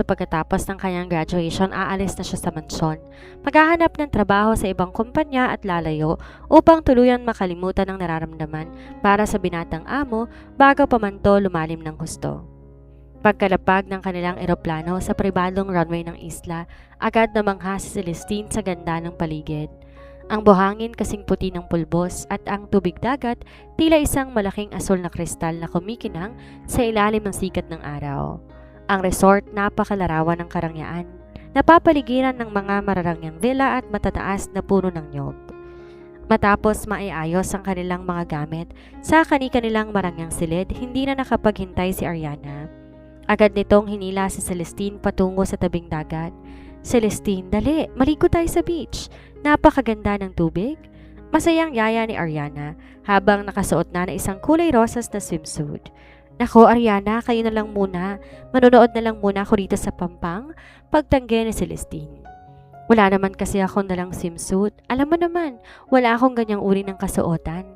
ng kanyang graduation, aalis na siya sa mansyon. Maghahanap ng trabaho sa ibang kumpanya at lalayo upang tuluyan makalimutan ang nararamdaman para sa binatang amo bago pa man to lumalim ng husto. Pagkalapag ng kanilang eroplano sa pribadong runway ng isla, agad namangha si Celestine sa ganda ng paligid. Ang buhangin kasing puti ng pulbos at ang tubig dagat tila isang malaking asul na kristal na kumikinang sa ilalim ng sikat ng araw. Ang resort napakalarawan ng karangyaan, napapaligiran ng mga mararangyang villa at matataas na puno ng nyog. Matapos maiayos ang kanilang mga gamit sa kani-kanilang marangyang silid, hindi na nakapaghintay si Ariana. Agad nitong hinila si Celestine patungo sa tabing dagat. Celestine, dali, maligo tayo sa beach. Napakaganda ng tubig. Masayang yaya ni Ariana habang nakasuot na ng isang kulay rosas na swimsuit. Nako Ariana, kayo na lang muna. Manonood na lang muna ako rito sa Pampang. Pagtanggi ni Celestine. Wala naman kasi akong dalang swimsuit. Alam mo naman, wala akong ganyang uri ng kasuotan.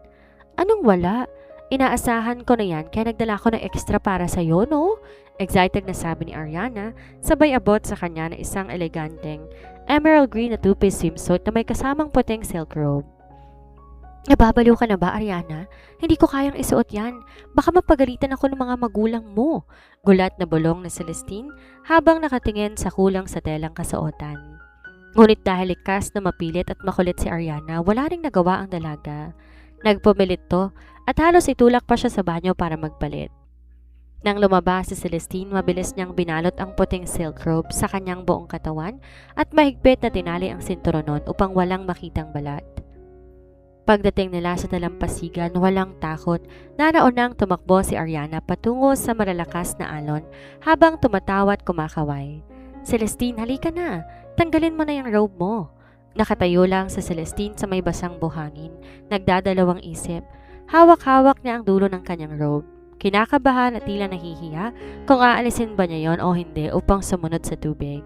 Anong wala? Inaasahan ko na yan kaya nagdala ko ng extra para sa'yo, no? Excited na sabi ni Ariana, sabay abot sa kanya na isang eleganteng emerald green na two-piece swimsuit na may kasamang puting silk robe. Nababaliw ka na ba, Ariana? Hindi ko kayang isuot yan. Baka mapagalitan ako ng mga magulang mo. Gulat na bulong ni Celestine habang nakatingin sa kulang sa telang kasuotan. Ngunit dahil likas na mapilit at makulit si Ariana, wala ring nagawa ang dalaga. Nagpumilit to at halos itulak pa siya sa banyo para magpalit. Nang lumabas si Celestine, mabilis niyang binalot ang puting silk robe sa kanyang buong katawan at mahigpit na tinali ang sinturonon upang walang makitang balat. Pagdating nila sa dalampasigan, walang takot na naunang tumakbo si Ariana patungo sa malalakas na alon habang tumatawa at kumakaway. Celestine, halika na! Tanggalin mo na yung robe mo! Nakatayo lang sa Celestine sa may basang buhangin, nagdadalawang isip. Hawak-hawak niya ang dulo ng kanyang robe. Kinakabahan at tila nahihiya kung aalisin ba niya yon o hindi upang sumunod sa tubig.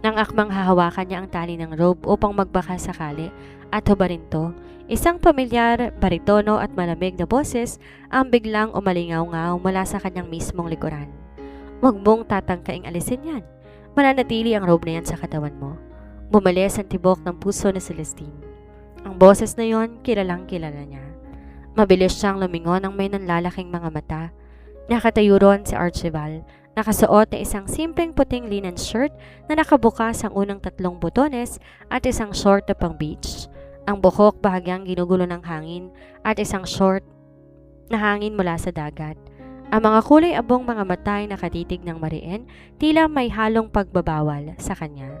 Nang akmang hahawakan niya ang tali ng robe upang magbaka sakali at hubarin to, isang pamilyar, baritono at malamig na boses ang biglang umalingaw-ngaw mula sa kanyang mismong likuran. Huwag mong tatangkaing alisin yan. Mananatili ang robe na yan sa katawan mo. Bumalis ang tibok ng puso ni Celestine. Ang boses na yon, kilalang kilala niya. Mabilis siyang lumingon ng may nanlalaking mga mata. Nakatayo ron si Archibald, nakasuot na isang simpleng puting linen shirt na nakabukas ang unang 3 butones at isang short na pang beach. Ang buhok bahagyang ginugulo ng hangin at isang short na hangin mula sa dagat. Ang mga kulay abong mga mata ay nakatitig ng mariin, tila may halong pagbabawal sa kanya.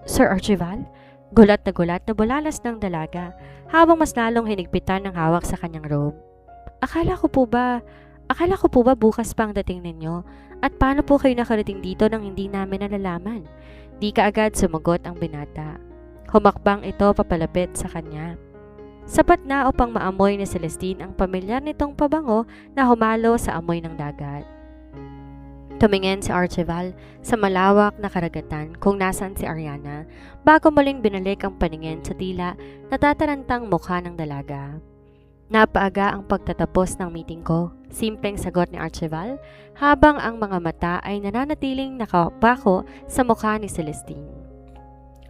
Sir Archibald? Gulat na bulalas ng dalaga habang mas lalong hinigpitan ng hawak sa kanyang robe. Akala ko po ba bukas pa ang dating ninyo? At paano po kayo nakarating dito nang hindi namin nalalaman? Di kaagad sumagot ang binata. Humakbang ito papalapit sa kanya. Sapat na upang maamoy ni Celestine ang pamilyar nitong pabango na humalo sa amoy ng dagat. Tumingin si Archibald sa malawak na karagatan kung nasaan si Ariana bago muling binalik ang paningin sa tila natatarantang mukha ng dalaga. Napaaga ang pagtatapos ng meeting ko, simpleng sagot ni Archibald habang ang mga mata ay nananatiling nakapako sa mukha ni Celestine.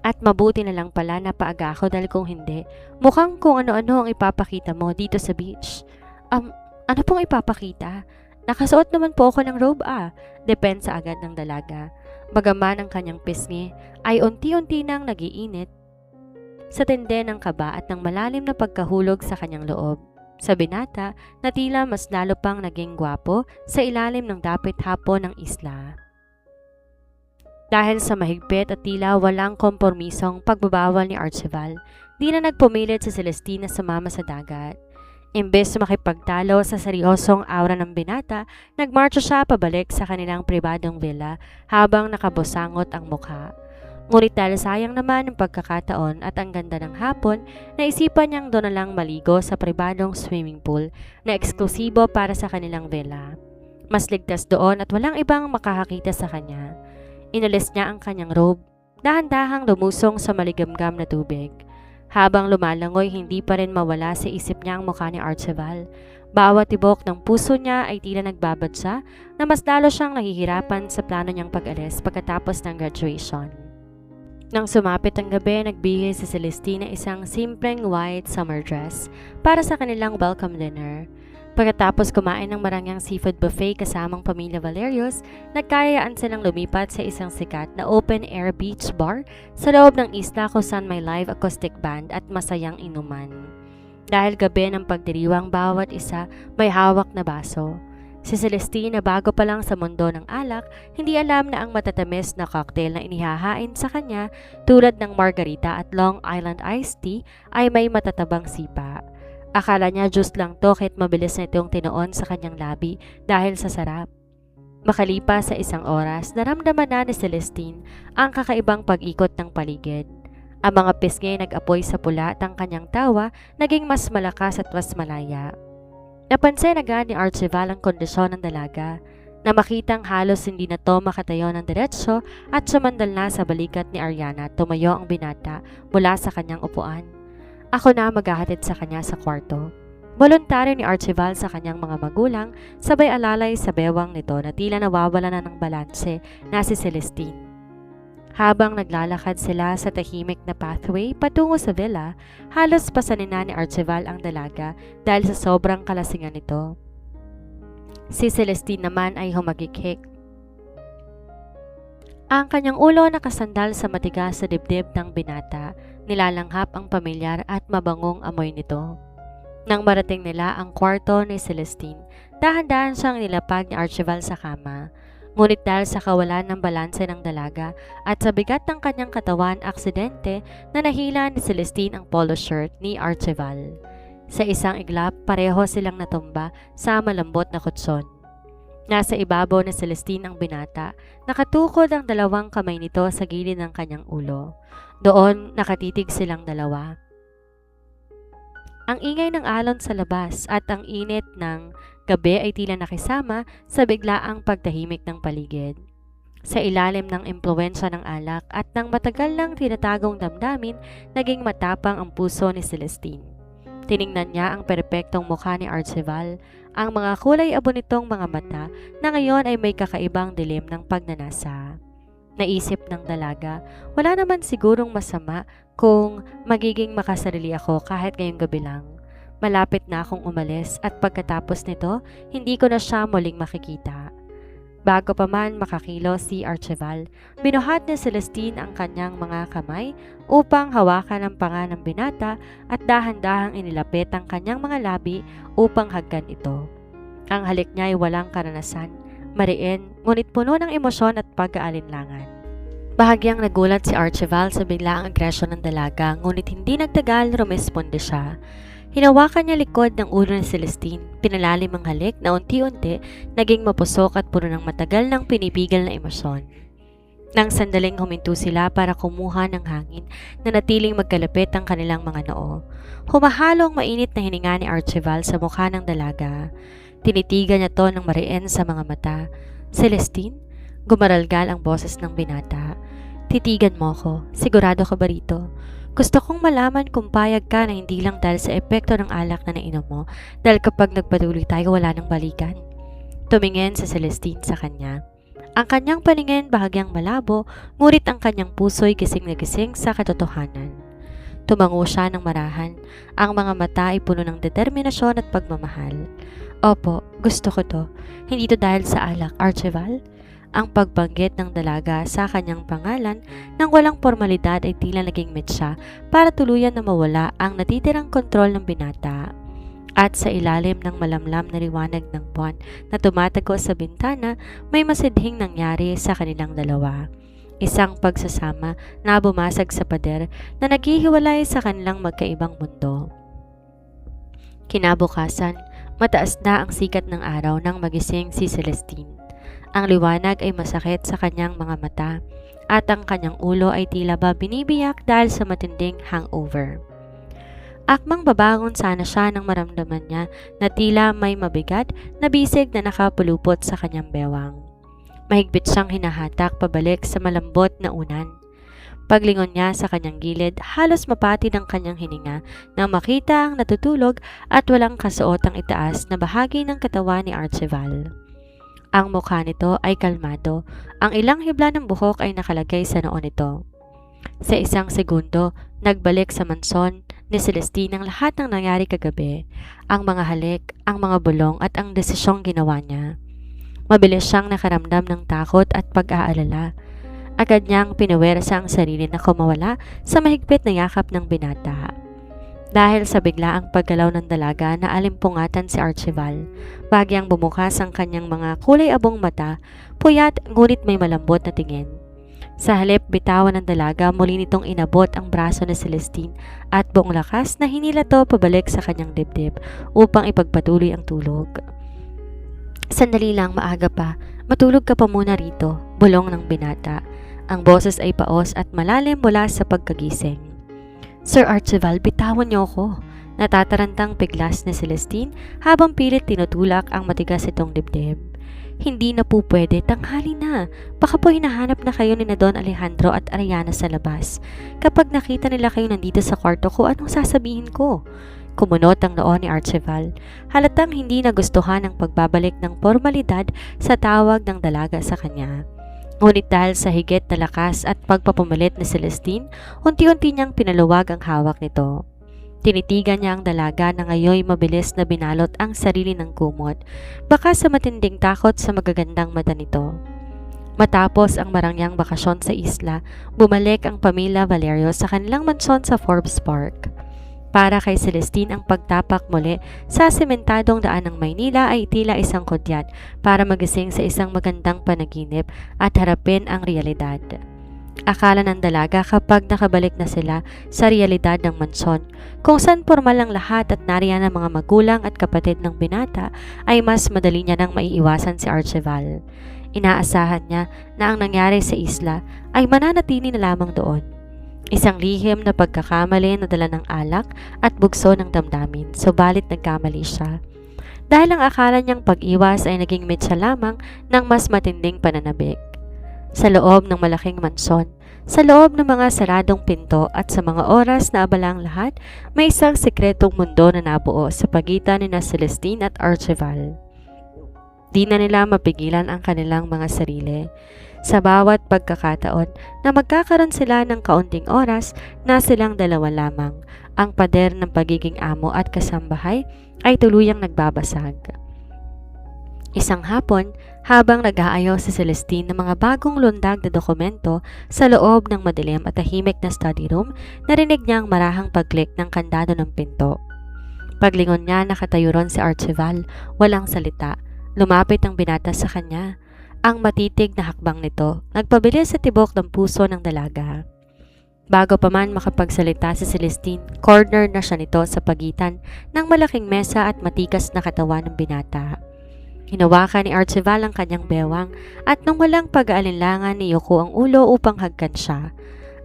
At mabuti na lang pala na paaga ako dahil kung hindi, mukhang kung ano-ano ang ipapakita mo dito sa beach. Ano pong ipapakita? Nakasuot naman po ako ng robe depensa agad ng dalaga. Bagaman ang kanyang pisngi ay unti-unti nang nagiinit sa tindi ng kaba at ng malalim na pagkahulog sa kanyang loob. Sa binata na tila mas lalo pang naging gwapo sa ilalim ng dapit hapon ng isla. Dahil sa mahigpit at tila walang kompormisong pagbabawal ni Archibald, di na nagpumilit si Celestine na sumama sa dagat. Imbes makipagtalo sa seryosong aura ng binata, nagmarcha siya pabalik sa kanilang pribadong villa habang nakabusangot ang mukha. Ngunit dahil sayang naman ang pagkakataon at ang ganda ng hapon, naisipan niyang doon na lang maligo sa pribadong swimming pool na eksklusibo para sa kanilang villa. Mas ligtas doon at walang ibang makakakita sa kanya. Inalis niya ang kanyang robe, dahan-dahang lumusong sa maligamgam na tubig. Habang lumalangoy, hindi pa rin mawala sa isip niya ang mukha ni Archibald. Bawat tibok ng puso niya ay tila nagbabadsa na mas lalo siyang nahihirapan sa plano niyang pag-alis pagkatapos ng graduation. Nang sumapit ang gabi, nagbigay si Celestine ng isang simpleng white summer dress para sa kanilang welcome dinner. Pagkatapos kumain ng marangyang seafood buffet kasamang pamilya Valerios, nagkayayaan silang lumipat sa isang sikat na open-air beach bar sa loob ng isla kung saan may live acoustic band at masayang inuman. Dahil gabi ng pagdiriwang bawat isa may hawak na baso. Si Celestine na bago pa lang sa mundo ng alak, hindi alam na ang matatamis na cocktail na inihahain sa kanya tulad ng margarita at Long Island iced tea ay may matatabang sipa. Akala niya juice lang to kahit mabilis na itong tinoon sa kanyang labi dahil sa sarap. Makalipas sa isang oras, naramdaman na ni Celestine ang kakaibang pag-ikot ng paligid. Ang mga pisngi nag-apoy sa pula at ang kanyang tawa naging mas malakas at mas malaya. Napansin agad ni Archibald ang kondisyon ng dalaga na makitang halos hindi na to makatayo ng diretsyo at sumandal na sa balikat ni Ariana tumayo ang binata mula sa kanyang upuan. Ako na maghahatid sa kanya sa kwarto. Voluntaryo ni Archibald sa kanyang mga magulang, sabay alalay sa bewang nito na tila nawawala na ng balanse na si Celestine. Habang naglalakad sila sa tahimik na pathway patungo sa villa, halos pasanin na ni Archibald ang dalaga dahil sa sobrang kalasingan nito. Si Celestine naman ay humagikhik. Ang kanyang ulo nakasandal sa matigas sa dibdib ng binata, nilalanghap ang pamilyar at mabangong amoy nito. Nang marating nila ang kwarto ni Celestine, dahan-dahan siyang nilapag ni Archibald sa kama. Ngunit dahil sa kawalan ng balanse ng dalaga at sa bigat ng kanyang katawan, aksidente na nahila ni Celestine ang polo shirt ni Archibald. Sa isang iglap, pareho silang natumba sa malambot na kutson. Nasa ibabaw ni Celestine ang binata, nakatukod ang dalawang kamay nito sa gilid ng kanyang ulo. Doon nakatitig silang dalawa. Ang ingay ng alon sa labas at ang init ng gabi ay tila nakisama sa biglaang pagtahimik ng paligid. Sa ilalim ng impluwensya ng alak at ng matagal lang tinatagong damdamin, naging matapang ang puso ni Celestine. Tiningnan niya ang perpektong mukha ni Archibald, ang mga kulay abo nitong mga mata na ngayon ay may kakaibang dilim ng pagnanasa. Naisip ng dalaga, wala naman sigurong masama kung magiging makasarili ako kahit ngayong gabi lang. Malapit na akong umalis at pagkatapos nito, hindi ko na siya muling makikita. Bago pa man makakilos si Archibald, binuhat ni Celestine ang kanyang mga kamay upang hawakan ang panga ng binata at dahan-dahang inilapit ang kanyang mga labi upang hagkan ito. Ang halik niya ay walang karanasan, mariin, ngunit puno ng emosyon at pag-aalinlangan. Bahagyang nagulat si Archibald sa biglaang agresyon ng dalaga, ngunit hindi nagtagal rumesponde siya. Hinawakan niya likod ng ulo ni Celestine, pinalalim ang halik na unti-unti naging mapusok at puno ng matagal ng pinipigil na emosyon. Nang sandaling huminto sila para kumuha ng hangin, natiling magkalapit ang kanilang mga noo. Humahalo ang mainit na hininga ni Archibald sa mukha ng dalaga. Tinitigan niya to ng mariin sa mga mata. "Celestine?" Gumaralgal ang boses ng binata. "Titigan mo ko. Sigurado ka ba rito? Gusto kong malaman kung payag ka na hindi lang dahil sa epekto ng alak na nainom mo, dahil kapag nagpatuloy tayo wala nang balikan." Tumingin si Celestine sa kanya. Ang kanyang paningin bahagyang malabo, ngunit ang kanyang puso'y gising na gising sa katotohanan. Tumango siya ng marahan. Ang mga mata ay puno ng determinasyon at pagmamahal. "Opo, gusto ko to. Hindi to dahil sa alak, Archibald." Ang pagbanggit ng dalaga sa kanyang pangalan nang walang formalidad ay tila naging metsa para tuluyan na mawala ang natitirang kontrol ng binata. At sa ilalim ng malamlam na liwanag ng buwan na tumatago sa bintana, may masidhing nangyari sa kanilang dalawa. Isang pagsasama na bumasag sa pader na naghihiwalay sa kanilang magkaibang mundo. Kinabukasan, mataas na ang sikat ng araw nang magising si Celestine. Ang liwanag ay masakit sa kanyang mga mata at ang kanyang ulo ay tila ba binibiyak dahil sa matinding hangover. Akmang babangon sana siya nang maramdaman niya na tila may mabigat na bisig na nakapulupot sa kanyang bewang. Mahigpit siyang hinahatak pabalik sa malambot na unan. Paglingon niya sa kanyang gilid, halos mapatid ang kanyang hininga nang makita ang natutulog at walang kasuotang itaas na bahagi ng katawan ni Archibald. Ang mukha nito ay kalmado. Ang ilang hibla ng buhok ay nakalagay sa noo nito. Sa isang segundo, nagbalik sa manson ni Celestine ang lahat ng nangyari kagabi. Ang mga halik, ang mga bulong at ang desisyong ginawa niya. Mabilis siyang nakaramdam ng takot at pag-aalala. Agad niyang pinuwersa ang sarili na kumawala sa mahigpit na yakap ng binata. Dahil sa biglaang paggalaw ng dalaga na alimpungatan si Archibald, bagyang bumukas ang kanyang mga kulay abong mata, puyat ngunit may malambot na tingin. Sa halip bitawan ng dalaga, muli nitong inabot ang braso ni Celestine at buong lakas na hinila to pabalik sa kanyang dibdib upang ipagpatuloy ang tulog. "Sandali lang, maaga pa. Matulog ka pa muna rito," bulong ng binata. Ang boses ay paos at malalim mula sa pagkagising. "Sir Archibald, bitawan niyo ako." Natatarantang piglas ni Celestine habang pilit tinutulak ang matigas itong dibdib. "Hindi na po pwede, tanghali na. Baka po hinahanap na kayo ni na Don Alejandro at Ariana sa labas. Kapag nakita nila kayo nandito sa kwarto ko, anong sasabihin ko?" Kumunot ang noo ni Archibald. Halatang hindi nagustuhan ang pagbabalik ng formalidad sa tawag ng dalaga sa kanya. Ngunit dahil sa higit na lakas at pagpapumalit ni Celestine, unti-unti niyang pinaluwag ang hawak nito. Tinitigan niya ang dalaga na ngayon mabilis na binalot ang sarili ng kumot, baka sa matinding takot sa magagandang mata nito. Matapos ang marangyang bakasyon sa isla, bumalik ang pamilya Valerio sa kanilang mansyon sa Forbes Park. Para kay Celestine, ang pagtapak muli sa sementadong daan ng Maynila ay tila isang kudyat para magising sa isang magandang panaginip at harapin ang realidad. Akala ng dalaga kapag nakabalik na sila sa realidad ng mansyon, kung saan formal ang lahat at nariyan ang mga magulang at kapatid ng binata, ay mas madali niya nang maiiwasan si Archibald. Inaasahan niya na ang nangyari sa isla ay mananatili na lamang doon. Isang lihim na pagkakamali na dala ng alak at bugso ng damdamin, subalit nagkamali siya. Dahil ang akala niyang pag-iwas ay naging metsa lamang ng mas matinding pananabik. Sa loob ng malaking mansyon, sa loob ng mga saradong pinto at sa mga oras na abala ang lahat, may isang sikretong mundo na nabuo sa pagitan ni Celestine at Archibald. Di na nila mapigilan ang kanilang mga sarili. Sa bawat pagkakataon na magkakaroon sila ng kaunting oras na silang dalawa lamang, ang pader ng pagiging amo at kasambahay ay tuluyang nagbabasag. Isang hapon, Habang nag-aayos si Celestine ng mga bagong lundag na dokumento sa loob ng madilim at tahimik na study room, narinig niya ang marahang pag-click ng kandado ng pinto. Paglingon niya, nakatayo ron si Archival, walang salita. Lumapit ang binata sa kanya. Ang matitig na hakbang nito, nagpabilis sa tibok ng puso ng dalaga. Bago pa man makapagsalita si Celestine, corner na siya nito sa pagitan ng malaking mesa at matikas na katawan ng binata. Hinawakan ni Archival ang kanyang bewang at nung walang pag-aalinlangan niyuko ang ulo upang hagkan siya.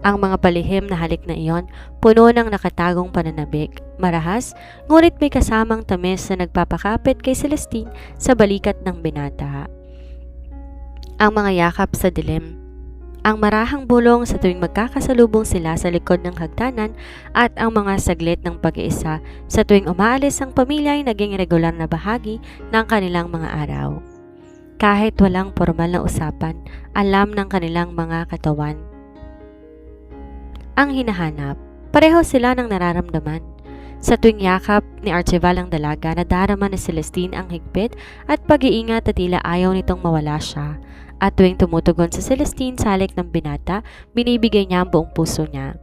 Ang mga palihim na halik na iyon, puno ng nakatagong pananabik, marahas, ngunit may kasamang tamis na nagpapakapit kay Celestine sa balikat ng binata. Ang mga yakap sa dilim. Ang marahang bulong sa tuwing magkakasalubong sila sa likod ng hagdanan at ang mga saglit ng pag-iisa sa tuwing umaalis ang pamilya ay naging regular na bahagi ng kanilang mga araw. Kahit walang formal na usapan, alam ng kanilang mga katawan ang hinahanap. Pareho sila ng nararamdaman. Sa tuwing yakap ni Archival ang dalaga, nadarama ni Celestine ang higpit at pag-iingat at tila ayaw nitong mawala siya. At tuwing tumutugon si Celestine sa halik ng binata, binibigay niya ang buong puso niya.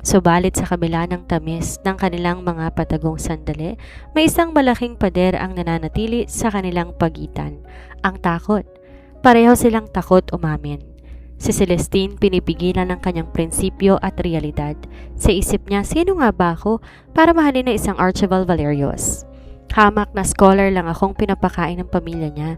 Subalit sa kabila ng tamis ng kanilang mga patagong sandali, may isang malaking pader ang nananatili sa kanilang pagitan. Ang takot. Pareho silang takot umamin. Si Celestine pinipigilan ng kanyang prinsipyo at realidad. Sa isip niya, sino nga ba ako para mahalin na isang Archival Valerios? Hamak na scholar lang akong pinapakain ng pamilya niya.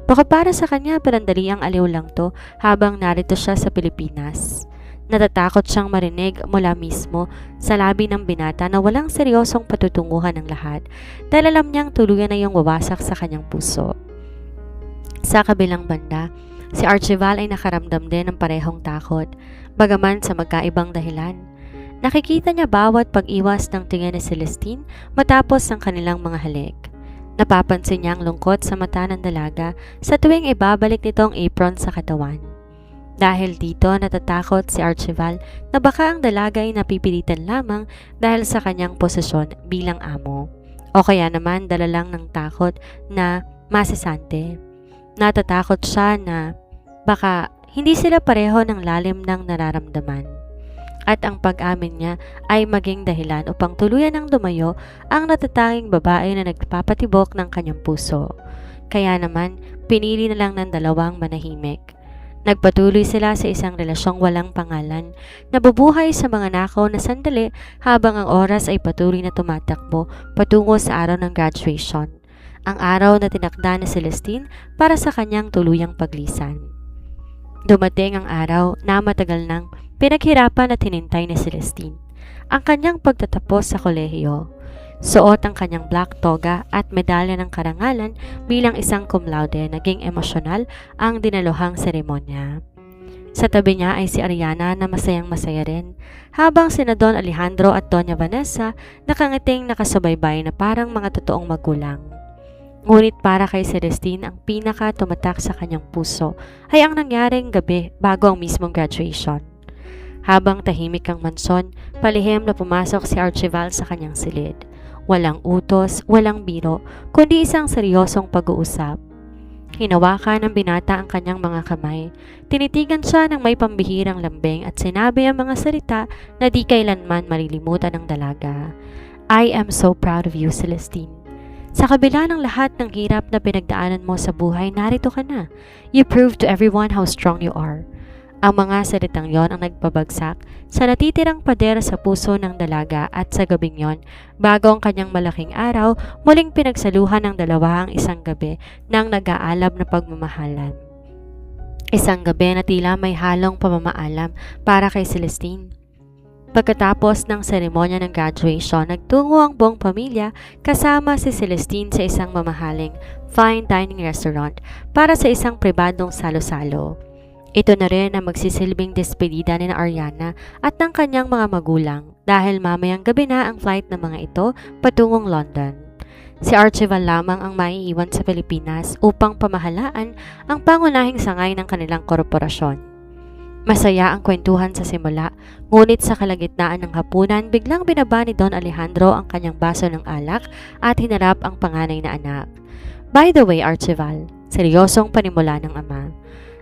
Baka para sa kanya parandali ang aliw lang to habang narito siya sa Pilipinas. Natatakot siyang marinig mula mismo sa labi ng binata na walang seryosong patutunguhan ng lahat dahil alam niyang tuluyan na yung wawasak sa kanyang puso. Sa kabilang banda, si Archival ay nakaramdam din ng parehong takot, bagaman sa magkaibang dahilan. Nakikita niya bawat pag-iwas ng tingin ni Celestine matapos ang kanilang mga halik. Napapansin niya ang lungkot sa mata ng dalaga sa tuwing ibabalik nito ang apron sa katawan. Dahil dito natatakot si Archival na baka ang dalaga ay napipilitan lamang dahil sa kanyang posisyon bilang amo. O kaya naman dala lang ng takot na masasante. Natatakot siya na baka hindi sila pareho ng lalim ng nararamdaman. At ang pag-amin niya ay maging dahilan upang tuluyan ng dumayo ang natatanging babae na nagpapatibok ng kanyang puso. Kaya naman, pinili na lang ng dalawang manahimik. Nagpatuloy sila sa isang relasyong walang pangalan, nabubuhay sa mga nakaw na sandali habang ang oras ay patuloy na tumatakbo patungo sa araw ng graduation. Ang araw na tinakda ni Celestine para sa kanyang tuluyang paglisan. Dumating ang araw na matagal nang pinaghirapan at hinintay ni Celestine. Ang kanyang pagtatapos sa kolehiyo. Suot ang kanyang black toga at medalya ng karangalan bilang isang cum laude, naging emosyonal ang dinaluhang seremonya. Sa tabi niya ay si Ariana na masayang-masaya rin, habang sina Don Alejandro at Doña Vanessa nakangiting nakasubaybay na parang mga totoong magulang. Ngunit para kay Celestine, ang pinaka tumatak sa kanyang puso ay ang nangyaring gabi bago ang mismong graduation. Habang tahimik ang mansyon, palihim na pumasok si Archival sa kanyang silid. Walang utos, walang biro, kundi isang seryosong pag-uusap. Hinawakan ng binata ang kanyang mga kamay. Tinitigan siya ng may pambihirang lambing at sinabi ang mga salita na di kailanman malilimutan ng dalaga. I am so proud of you, Celestine. Sa kabila ng lahat ng hirap na pinagdaanan mo sa buhay, narito ka na. You proved to everyone how strong you are. Ang mga salitang yon ang nagpabagsak sa natitirang pader sa puso ng dalaga at sa gabing yon, bago ang kanyang malaking araw, muling pinagsaluhan ng dalawa ang isang gabi ng nag-aalab na pagmamahalan. Isang gabi na tila may halong pamamaalam para kay Celestine. Pagkatapos ng seremonya ng graduation, nagtungo ang buong pamilya kasama si Celestine sa isang mamahaling fine dining restaurant para sa isang pribadong salo-salo. Ito na rin ang magsisilbing despedida ni Ariana at ng kanyang mga magulang dahil mamayang gabi na ang flight ng mga ito patungong London. Si Archival lamang ang maiiwan sa Pilipinas upang pamahalaan ang pangunahing sangay ng kanilang korporasyon. Masaya ang kwentuhan sa simula, ngunit sa kalagitnaan ng hapunan biglang binaba ni Don Alejandro ang kanyang baso ng alak at hinarap ang panganay na anak. By the way, Archival, Seryosong panimula ng ama.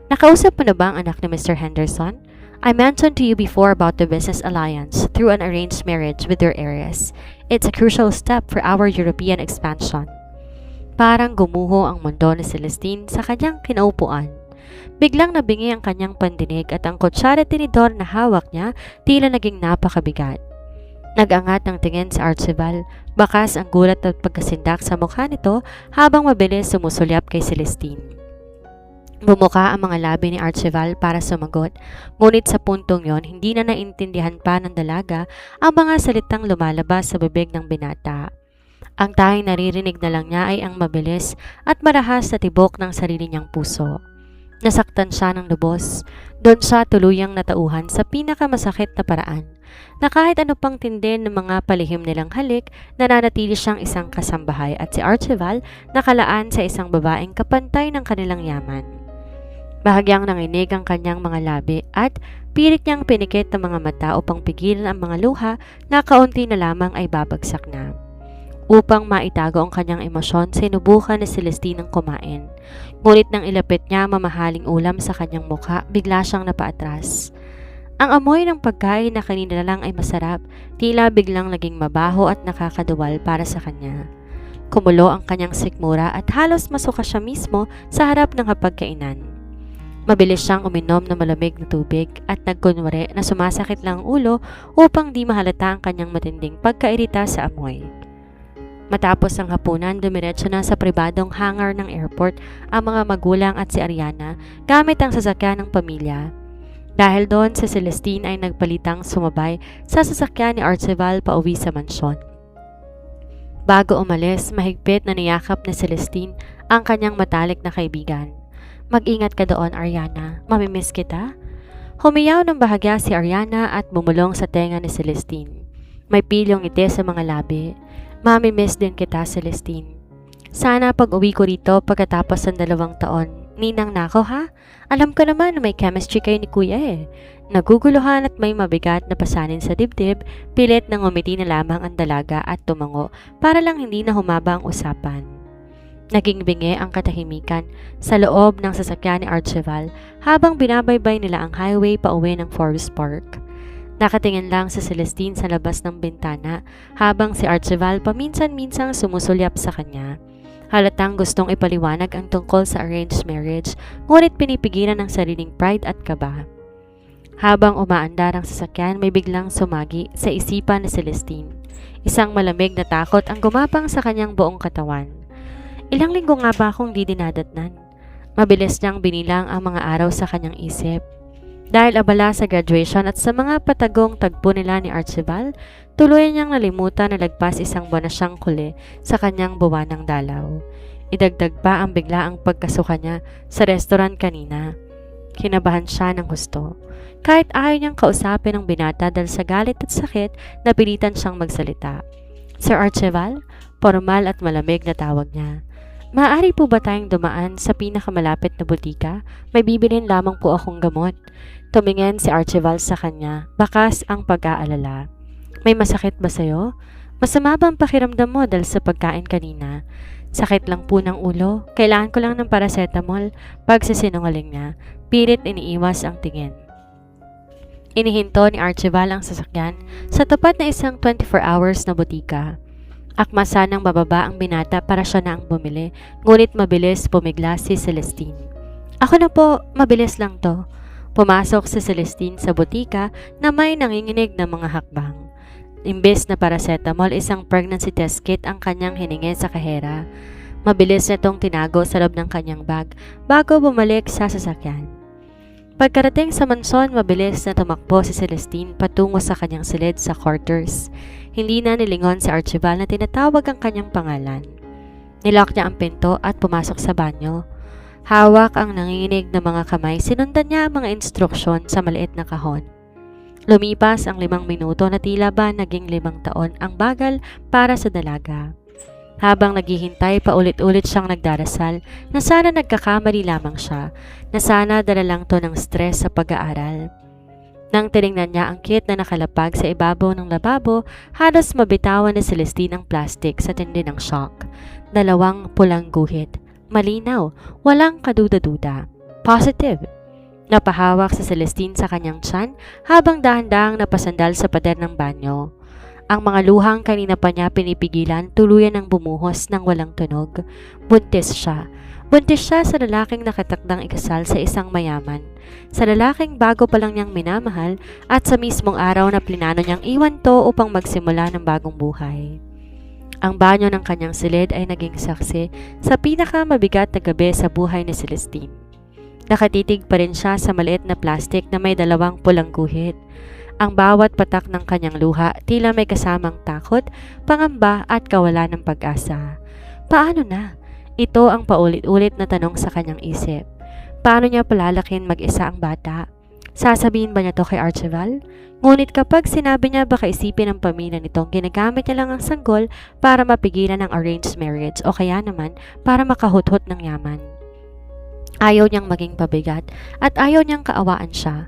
Nakausap mo na ba ang anak ni Mr. Henderson? I mentioned to you before about the business alliance through an arranged marriage with your heiress. It's a crucial step for our European expansion. Parang gumuho ang mundo ni Celestine sa kanyang kinaupuan. Biglang nabingi ang kanyang pandinig at ang kutsara tinidor na hawak niya tila naging napakabigat. Nag-angat ng tingin si Archibald, bakas ang gulat at pagkasindak sa mukha nito habang mabilis sumusulyap kay Celestine. Bumuka ang mga labi ni Archibald para sumagot, ngunit sa puntong yon hindi na naintindihan pa ng dalaga ang mga salitang lumalabas sa bibig ng binata. Ang tanging naririnig na lang niya ay ang mabilis at marahas na tibok ng sarili niyang puso. Nasaktan siya ng lubos. Doon siya tuluyang natauhan sa pinakamasakit na paraan, na kahit ano pang tindi ng mga palihim nilang halik, nananatili siyang isang kasambahay at si Archibald nakalaan sa isang babaeng kapantay ng kanilang yaman. Bahagyang nanginig ang kanyang mga labi at pilit niyang pinikit ang mga mata upang pigilan ang mga luha na kaunti na lamang ay babagsak na. Upang maitago ang kanyang emosyon, sinubukan ni Celestine ang kumain. Ngunit nang ilapit niya mamahaling ulam sa kanyang mukha, bigla siyang napaatras. Ang amoy ng pagkain na kanina lang ay masarap, tila biglang naging mabaho at nakakaduwal para sa kanya. Kumulo ang kanyang sikmura at halos masuka siya mismo sa harap ng hapagkainan. Mabilis siyang uminom ng malamig na tubig at nagkunwari na sumasakit lang ang ulo upang di mahalata ang kanyang matinding pagkairita sa amoy. Matapos ang hapunan, dumiretso na sa pribadong hangar ng airport ang mga magulang at si Ariana gamit ang sasakyan ng pamilya. Dahil doon, si Celestine ay nagpalitang sumabay sa sasakyan ni Archibald pauwi sa mansyon. Bago umalis, mahigpit na niyakap ni Celestine ang kanyang matalik na kaibigan. Mag-ingat ka doon, Ariana. Mamimiss kita. Humiyaw ng bahagya si Ariana at bumulong sa tenga ni Celestine. May pilyong ngiti sa mga labi. Mamimiss din kita, Celestine. Sana pag uwi ko rito pagkatapos ng 2 taon, ninang nako ha? Alam ko naman na may chemistry kayo ni kuya eh. Naguguluhan at may mabigat na pasanin sa dibdib, pilit nang umiti na lamang ang dalaga at tumango para lang hindi na humaba ang usapan. Naging bingi ang katahimikan sa loob ng sasakyan ni Archibald habang binabaybay nila ang highway pauwi ng Forest Park. Nakatingin lang si Celestine sa labas ng bintana habang si Archibald paminsan-minsang sumusulyap sa kanya. Halatang gustong ipaliwanag ang tungkol sa arranged marriage, ngunit pinipigilan ng sariling pride at kaba. Habang umaandar ang sasakyan, may biglang sumagi sa isipan ni Celestine. Isang malamig na takot ang gumapang sa kanyang buong katawan. Ilang linggo nga ba akong di dinadatnan? Mabilis niyang binilang ang mga araw sa kanyang isip. Dahil abala sa graduation at sa mga patagong tagpo nila ni Archibald, tuloy niyang nalimutan na lagpas 1 buwan na siyang huli sa kanyang buwanang dalaw. Idagdag pa ang biglaang pagkasuka niya sa restaurant kanina. Kinabahan siya ng husto. Kahit ayaw niyang kausapin ang binata dahil sa galit at sakit, napilitan siyang magsalita. Sir Archibald, formal at malamig na tawag niya. Maaari po ba tayong dumaan sa pinakamalapit na butika? May bibilin lamang po akong gamot. Tumingin si Archibald sa kanya, bakas ang pag-aalala. May masakit ba sa'yo? Masama ba ang pakiramdam mo dahil sa pagkain kanina? Sakit lang po ng ulo. Kailangan ko lang ng paracetamol. Pagsisinungaling niya, pilit iniiwas ang tingin. Inihinto ni Archibald ang sasakyan sa tapat na isang 24 hours na butika. Akma sanang bababa ang binata para siya na ang bumili, ngunit mabilis pumigla si Celestine. Ako na po, mabilis lang to. Pumasok si Celestine sa butika na may nanginginig na mga hakbang. Imbes na paracetamol, isang pregnancy test kit ang kanyang hiningi sa kahera. Mabilis na itong tinago sa loob ng kanyang bag bago bumalik sa sasakyan. Pagkarating sa mansyon, mabilis na tumakbo si Celestine patungo sa kanyang silid sa quarters. Hindi na nilingon si Archibald na tinatawag ang kanyang pangalan. Nilock niya ang pinto at pumasok sa banyo. Hawak ang nanginginig na mga kamay, sinundan niya ang mga instruksyon sa maliit na kahon. Lumipas ang 5 minuto na tila ba naging 5 taon ang bagal para sa dalaga. Habang naghihintay, paulit-ulit siyang nagdarasal na sana nagkakamali lamang siya, na sana dala lang to ng stress sa pag-aaral. Nang tinignan niya ang kit na nakalapag sa ibabaw ng lababo, halos mabitawan ni Celestine ang plastic sa tindi ng shock. 2 pulang guhit. malinaw, walang kaduda-duda. Positive. Napahawak si Celestine sa kanyang tiyan habang dahan-dahang napasandal sa pader ng banyo. Ang mga luhang kanina pa niya pinipigilan tuluyan ng bumuhos ng walang tunog. Buntis siya. Buntis siya sa lalaking nakatakdang ikasal sa isang mayaman. Sa lalaking bago pa lang niyang minamahal at sa mismong araw na plinano niyang iwan to upang magsimula ng bagong buhay. Ang banyo ng kanyang silid ay naging saksi sa pinakamabigat na gabi sa buhay ni Celestine. Nakatitig pa rin siya sa maliit na plastik na may 2 pulang guhit. Ang bawat patak ng kanyang luha tila may kasamang takot, pangamba at kawalan ng pag-asa. Paano na? Ito ang paulit-ulit na tanong sa kanyang isip. Paano niya palalakin mag-isa ang bata? Sasabihin ba niya to kay Archibald? Ngunit kapag sinabi niya baka isipin ng pamilya nitong ginagamit niya lang ang sanggol para mapigilan ang arranged marriage o kaya naman para makahuthot ng yaman. Ayaw niyang maging pabigat at ayaw niyang kaawaan siya.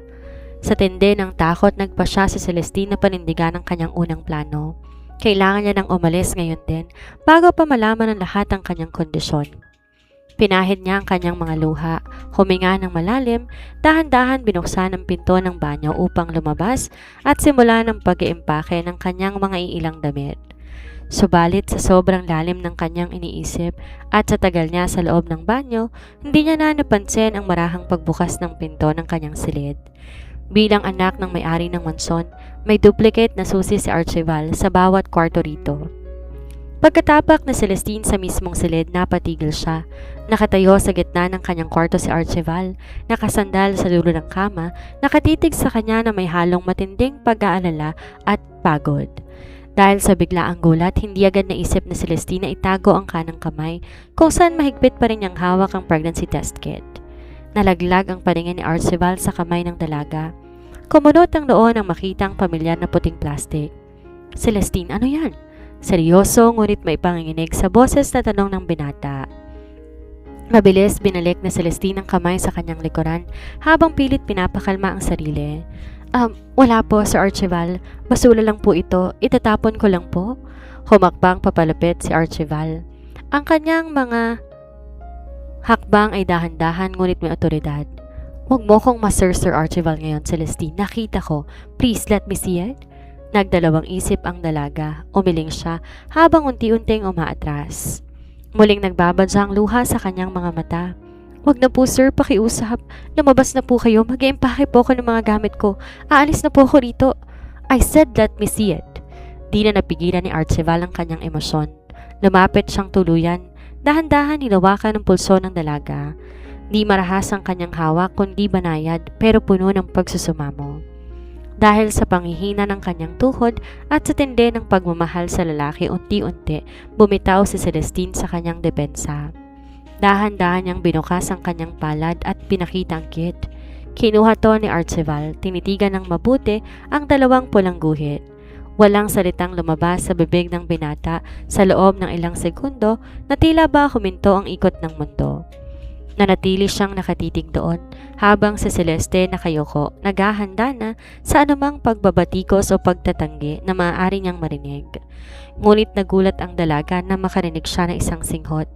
Sa tindi ng takot nagpa siya si Celestine na panindigan ang kanyang unang plano. Kailangan niya nang umalis ngayon din bago pa malaman ng lahat ang kanyang kondisyon. Pinahid niya ang kanyang mga luha, huminga ng malalim, dahan-dahan binuksan ang pinto ng banyo upang lumabas at simula ng pag-iimpake ng kanyang mga iilang damit. Subalit sa sobrang lalim ng kanyang iniisip at sa tagal niya sa loob ng banyo, hindi niya na napansin ang marahang pagbukas ng pinto ng kanyang silid. Bilang anak ng may-ari ng mansyon, may duplicate na susi si Archibald sa bawat kwarto rito. Pagkatapak na Celestine sa mismong silid, napatigil siya. Nakatayo sa gitna ng kanyang kwarto si Archibald, nakasandal sa dulo ng kama, nakatitig sa kanya na may halong matinding pag-aalala at pagod. Dahil sa biglaang gulat, hindi agad naisip na Celestine na itago ang kanang kamay kung saan mahigpit pa rin niyang hawak ang pregnancy test kit. Nalaglag ang paningin ni Archibald sa kamay ng dalaga. Kumunot ang noo nang makita ang pamilyar na puting plastic. Celestine, ano yan? Seryoso ngunit may panginginig sa boses na tanong ng binata. Mabilis binalik na Celestine ang kamay sa kanyang likuran habang pilit pinapakalma ang sarili. Wala po, Sir Archibald. Basura lang po ito. Itatapon ko lang po. Humakbang papalapit si Archibald. Ang kanyang mga hakbang ay dahan-dahan ngunit may otoridad. Huwag mo kong ma-Sir Archibald ngayon, Celestine. Nakita ko. Please let me see it. Nagdalawang isip ang dalaga. Umiling siya habang unti-unting umaatras. Muling nagbabadya ang luha sa kanyang mga mata. Wag na po sir, pakiusap. Lumabas na po kayo. Mag-iimpake po ako ng mga gamit ko. Aalis na po ako rito. I said let me see it. Di na napigilan ni Archibald ang kanyang emosyon. Lumapit siyang tuluyan. Dahan-dahan hinawakan ng pulso ng dalaga. Di marahas ang kanyang hawak kundi banayad pero puno ng pagsusumamo. Dahil sa panghihina ng kanyang tuhod at sa tindi ng pagmamahal sa lalaki, unti-unti bumitaw si Celestine sa kanyang depensa. Dahan-dahan niyang binukas ang kanyang palad at pinakita ang kit. Kinuha to ni Archibald, tinitigan ng mabuti ang 2 pulang guhit. Walang salitang lumabas sa bibig ng binata sa loob ng ilang segundo na tila ba huminto ang ikot ng mundo. Nanatili siyang nakatitig doon habang si Celeste nakayoko, naghahanda na sa anumang pagbabatikos o pagtatanggi na maaari niyang marinig. Ngunit nagulat ang dalaga na makarinig siya ng isang singhot.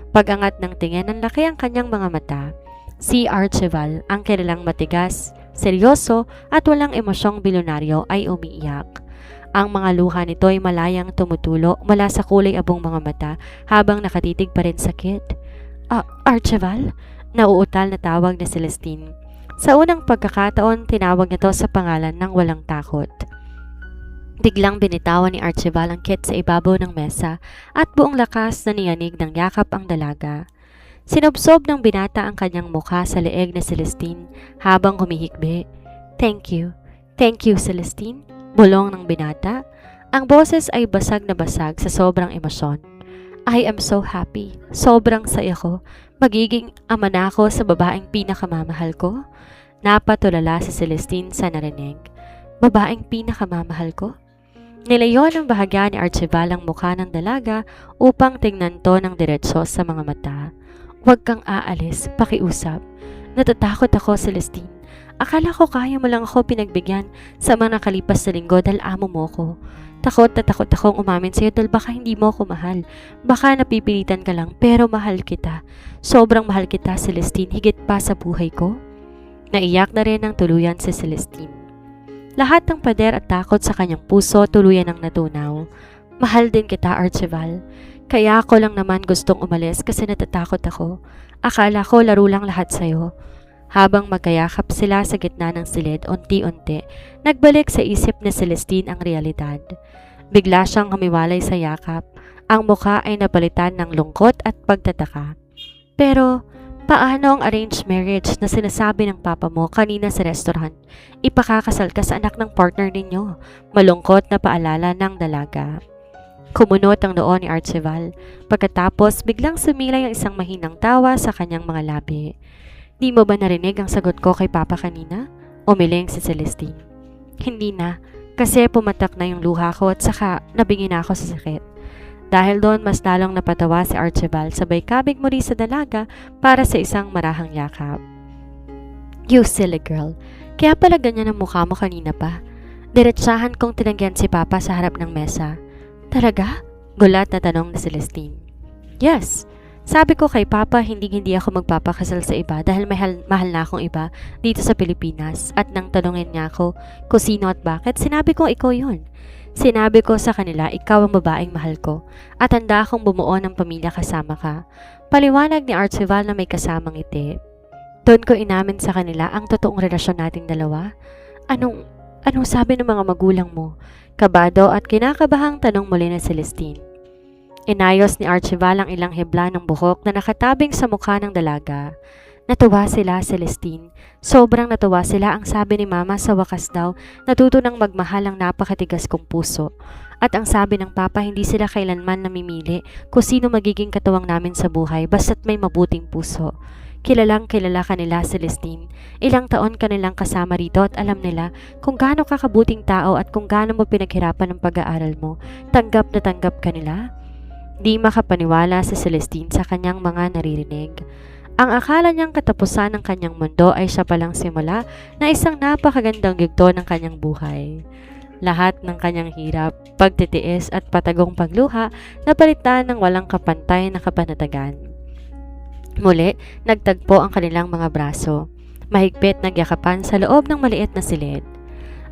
Pag-angat ng tingin ng laki ang kanyang mga mata. Si Archibald, ang kilalang matigas, seryoso at walang emosyong bilyonaryo ay umiiyak. Ang mga luha nito ay malayang tumutulo mula sa kulay abong mga mata habang nakatitig pa rin sa kit. Archibald? Nauutal na tawag ni Celestine. Sa unang pagkakataon, tinawag niya to sa pangalan ng walang takot. Biglang binitawan ni Archibald ang kit sa ibabaw ng mesa at buong lakas na niyanig ng yakap ang dalaga. Sinubsob ng binata ang kanyang mukha sa leeg ni Celestine habang humihikbi. Thank you, Celestine, bulong ng binata. Ang boses ay basag na basag sa sobrang emosyon. I am so happy, sobrang saya ko. Magiging ama na ako sa babaeng pinakamamahal ko. Napatulala si Celestine sa narinig. Babaeng pinakamamahal ko? Nilayon ang bahagya ni Archibald ang mukha ng dalaga upang tingnan to ng diretso sa mga mata. Huwag kang aalis, pakiusap. Natatakot ako, Celestine. Akala ko kaya mo lang ako pinagbigyan sa mga nakalipas na linggo dahil amo mo ko. Takot na takot akong umamin sa'yo dahil baka hindi mo ako mahal. Baka napipilitan ka lang pero mahal kita. Sobrang mahal kita, Celestine, higit pa sa buhay ko. Naiyak na rin ng tuluyan si Celestine. Lahat ng pader at takot sa kanyang puso tuluyan ang natunaw. Mahal din kita, Archibald. Kaya ako lang naman gustong umalis kasi natatakot ako. Akala ko laro lang lahat sa'yo. Habang magkayakap sila sa gitna ng silid, unti-unti, nagbalik sa isip ni Celestine ang realidad. Bigla siyang humiwalay sa yakap. Ang mukha ay napalitan ng lungkot at pagtataka. Pero, paano ang arranged marriage na sinasabi ng papa mo kanina sa restaurant? Ipakakasal ka sa anak ng partner ninyo. Malungkot na paalala ng dalaga. Kumunot ang noo ni Archibald. Pagkatapos, biglang sumilay ang isang mahinang tawa sa kanyang mga labi. Di mo ba narinig ang sagot ko kay Papa kanina? Umiling si Celestine. Hindi na, kasi pumatak na yung luha ko at saka nabingi na ako sa sakit. Dahil doon, mas lalong napatawa si Archibald sabay kabig muli sa dalaga para sa isang marahang yakap. You silly girl, kaya pala ganyan ang mukha mo kanina pa. Diretsahan kong tinanggihan si Papa sa harap ng mesa. Talaga? Gulat na tanong ni Celestine. Yes. Sabi ko kay Papa hindi ako magpapakasal sa iba dahil mahal na akong iba dito sa Pilipinas at nang tanungin niya ako kung sino at bakit, sinabi ko ikaw yon. Sinabi ko sa kanila ikaw ang babaeng mahal ko at handa akong bumuo ng pamilya kasama ka. Paliwanag ni Archibald na may kasamang ngiti. Doon ko inamin sa kanila ang totoong relasyon nating dalawa. Anong sabi ng mga magulang mo? Kabado at kinakabahang tanong muli ni Celestine. Inayos ni Archibald ang ilang hebla ng buhok na nakatabing sa mukha ng dalaga. Natuwa sila, Celestine. Sobrang natuwa sila. Ang sabi ni Mama sa wakas daw, natuto ng magmahal ang napakatigas kong puso. At ang sabi ng Papa, hindi sila kailanman namimili kung sino magiging katuwang namin sa buhay basta't may mabuting puso. Kilalang kilala kanila, Celestine. Ilang taon ka nilang kasama rito at alam nila kung gaano ka kabuting tao at kung gaano mo pinaghirapan ang pag-aaral mo. Tanggap na tanggap ka nila? Di makapaniwala si Celestine sa kanyang mga naririnig. Ang akala niyang katapusan ng kanyang mundo ay siya palang simula na isang napakagandang yugto ng kanyang buhay. Lahat ng kanyang hirap, pagtitiis at patagong pagluha napalitan ng walang kapantay na kapanatagan. Muli, nagtagpo ang kanilang mga braso. Mahigpit nagyakapan sa loob ng maliit na silid.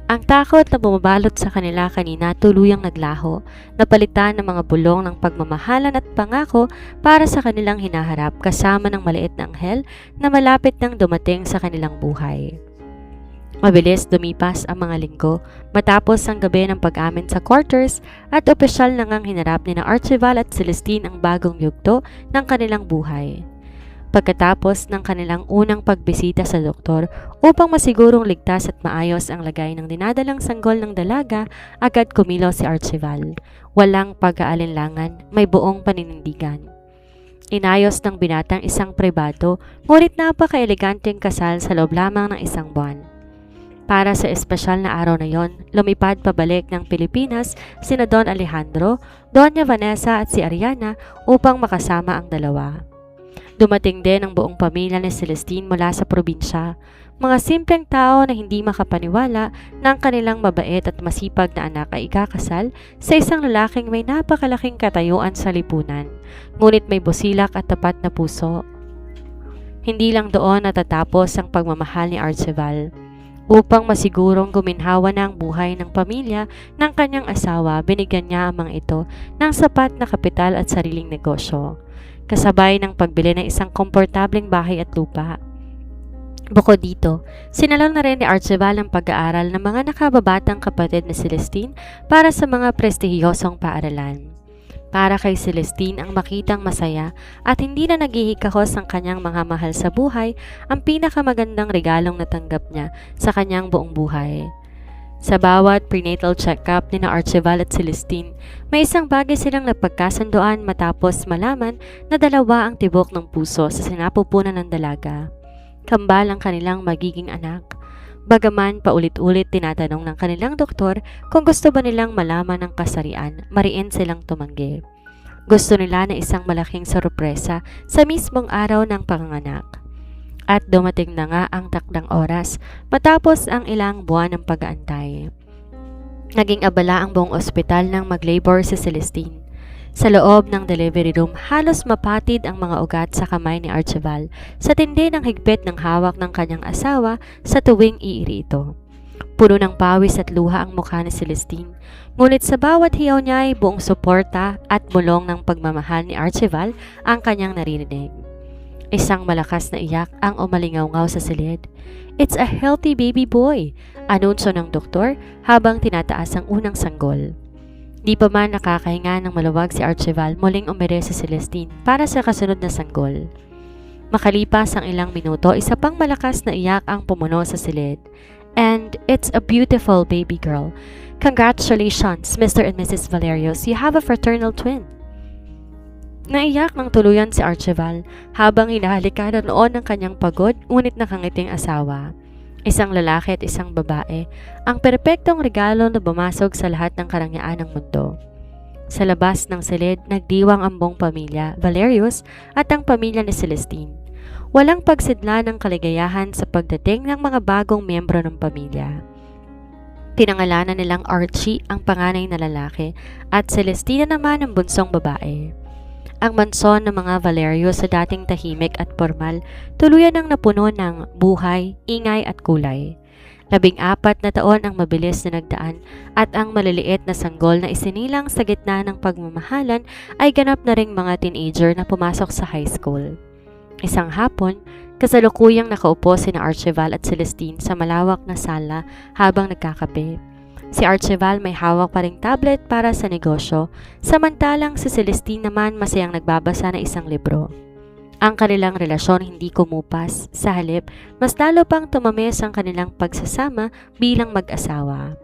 Ang takot na bumabalot sa kanila kanina tuluyang naglaho, napalitan ng mga bulong ng pagmamahalan at pangako para sa kanilang hinaharap kasama ng maliit na anghel na malapit nang dumating sa kanilang buhay. Mabilis dumipas ang mga linggo matapos ang gabi ng pag-amin sa quarters at opisyal na ngang hinarap ni na Archibald at Celestine ang bagong yugto ng kanilang buhay. Pagkatapos ng kanilang unang pagbisita sa doktor upang masigurong ligtas at maayos ang lagay ng dinadalang sanggol ng dalaga, agad kumilos si Archibald. Walang pag-aalinlangan, may buong paninindigan. Inayos ng binatang isang pribado, ngunit napaka-eleganteng kasal sa loob lamang ng isang buwan. Para sa espesyal na araw na yon, lumipad pabalik ng Pilipinas sina Don Alejandro, Doña Vanessa at si Ariana upang makasama ang dalawa. Dumating din ang buong pamilya ni Celestine mula sa probinsya, mga simpleng tao na hindi makapaniwala na ang kanilang mabait at masipag na anak ay ikakasal sa isang lalaking may napakalaking katayuan sa lipunan, ngunit may busilak at tapat na puso. Hindi lang doon natatapos ang pagmamahal ni Archibald. Upang masigurong guminhawa na ang buhay ng pamilya ng kanyang asawa, binigyan niya ang mga ito ng sapat na kapital at sariling negosyo, kasabay ng pagbili ng isang komportableng bahay at lupa. Bukod dito, sinalon na rin ni Archibald ang pag-aaral ng mga nakababatang kapatid na Celestine para sa mga prestihiyosong paaralan. Para kay Celestine ang makitang masaya at hindi na naghihikahos ang kanyang mga mahal sa buhay ang pinakamagandang regalong natanggap niya sa kanyang buong buhay. Sa bawat prenatal check-up ni na Archibald at Celestine, may isang bagay silang napagkasunduan matapos malaman na dalawa ang tibok ng puso sa sinapupunan ng dalaga. Kambal ang kanilang magiging anak. Bagaman paulit-ulit tinatanong ng kanilang doktor kung gusto ba nilang malaman ang kasarian, mariin silang tumanggi. Gusto nila na isang malaking sorpresa sa mismong araw ng panganganak. At dumating na nga ang takdang oras matapos ang ilang buwan ng pag-aantay. Naging abala ang buong ospital nang mag-labor si Celestine. Sa loob ng delivery room, halos mapatid ang mga ugat sa kamay ni Archibald sa tindi ng higpit ng hawak ng kanyang asawa sa tuwing iiri ito. Puno ng pawis at luha ang mukha ni Celestine, ngunit sa bawat hiyaw niya ay buong suporta at bulong ng pagmamahal ni Archibald ang kanyang naririnig. Isang malakas na iyak ang umalingaw-ngaw sa silid. "It's a healthy baby boy," anunsyo ng doktor habang tinataas ang unang sanggol. Di pa man nakakahinga ng maluwag si Archibald, muling umire si Celestine para sa kasunod na sanggol. Makalipas ang ilang minuto, isa pang malakas na iyak ang pumuno sa silid. "And it's a beautiful baby girl. Congratulations, Mr. and Mrs. Valerios. You have a fraternal twin." Naiyak ng tuluyan si Archibald habang hinahalikan noon ng kanyang pagod ngunit nakangiting asawa. Isang lalaki at isang babae, ang perpektong regalo na bumasok sa lahat ng karangyaan ng mundo. Sa labas ng silid, nagdiwang ang buong pamilya, Valerios at ang pamilya ni Celestine. Walang pagsidla ng kaligayahan sa pagdating ng mga bagong miyembro ng pamilya. Pinangalanan nilang Archie ang panganay na lalaki at Celestina naman ang bunsong babae. Ang mansyon ng mga Valerio sa dating tahimik at formal, tuluyan ang napuno ng buhay, ingay at kulay. 14 na taon ang mabilis na nagdaan at ang maliliit na sanggol na isinilang sa gitna ng pagmamahalan ay ganap na ring mga teenager na pumasok sa high school. Isang hapon, kasalukuyang nakaupo sina Archibald at Celestine sa malawak na sala habang nagkakape. Si Archibald may hawak pa ring tablet para sa negosyo, samantalang si Celestine naman masayang nagbabasa ng isang libro. Ang kanilang relasyon hindi kumupas, sa halip, mas lalo pang tumamis ang kanilang pagsasama bilang mag-asawa.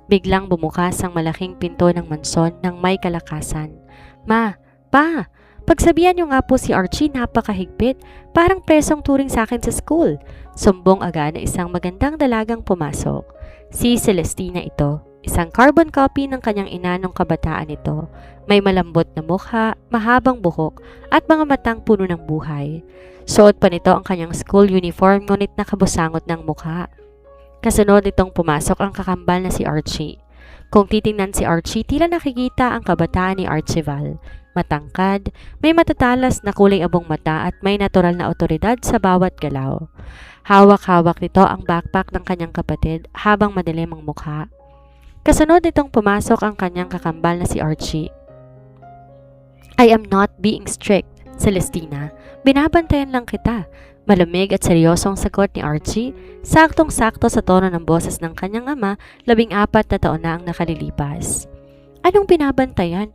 Biglang bumukas ang malaking pinto ng mansyon ng may kalakasan. "Ma, Pa, pagsabihan niyo nga po si Archie, napakahigpit, parang presong turing sa akin sa school." Sumbong agad na isang magandang dalagang pumasok. Si Celestina ito, isang carbon copy ng kanyang ina nung kabataan nito. May malambot na mukha, mahabang buhok, at mga matang puno ng buhay. Suot pa nito ang kanyang school uniform ngunit nakabusangot ng mukha. Kasunod nitong pumasok ang kakambal na si Archie. Kung titingnan si Archie, tila nakikita ang kabataan ni Archibald. Matangkad, may matatalas na kulay abong mata at may natural na otoridad sa bawat galaw. Hawak-hawak nito ang backpack ng kanyang kapatid habang madilim ang mukha. Kasunod nitong pumasok ang kanyang kakambal na si Archie. "I am not being strict, Celestina. Binabantayan lang kita." Malamig at seryosong sagot ni Archie, saktong-sakto sa tono ng boses ng kanyang ama, 14 na taon na ang nakalilipas. "Anong binabantayan?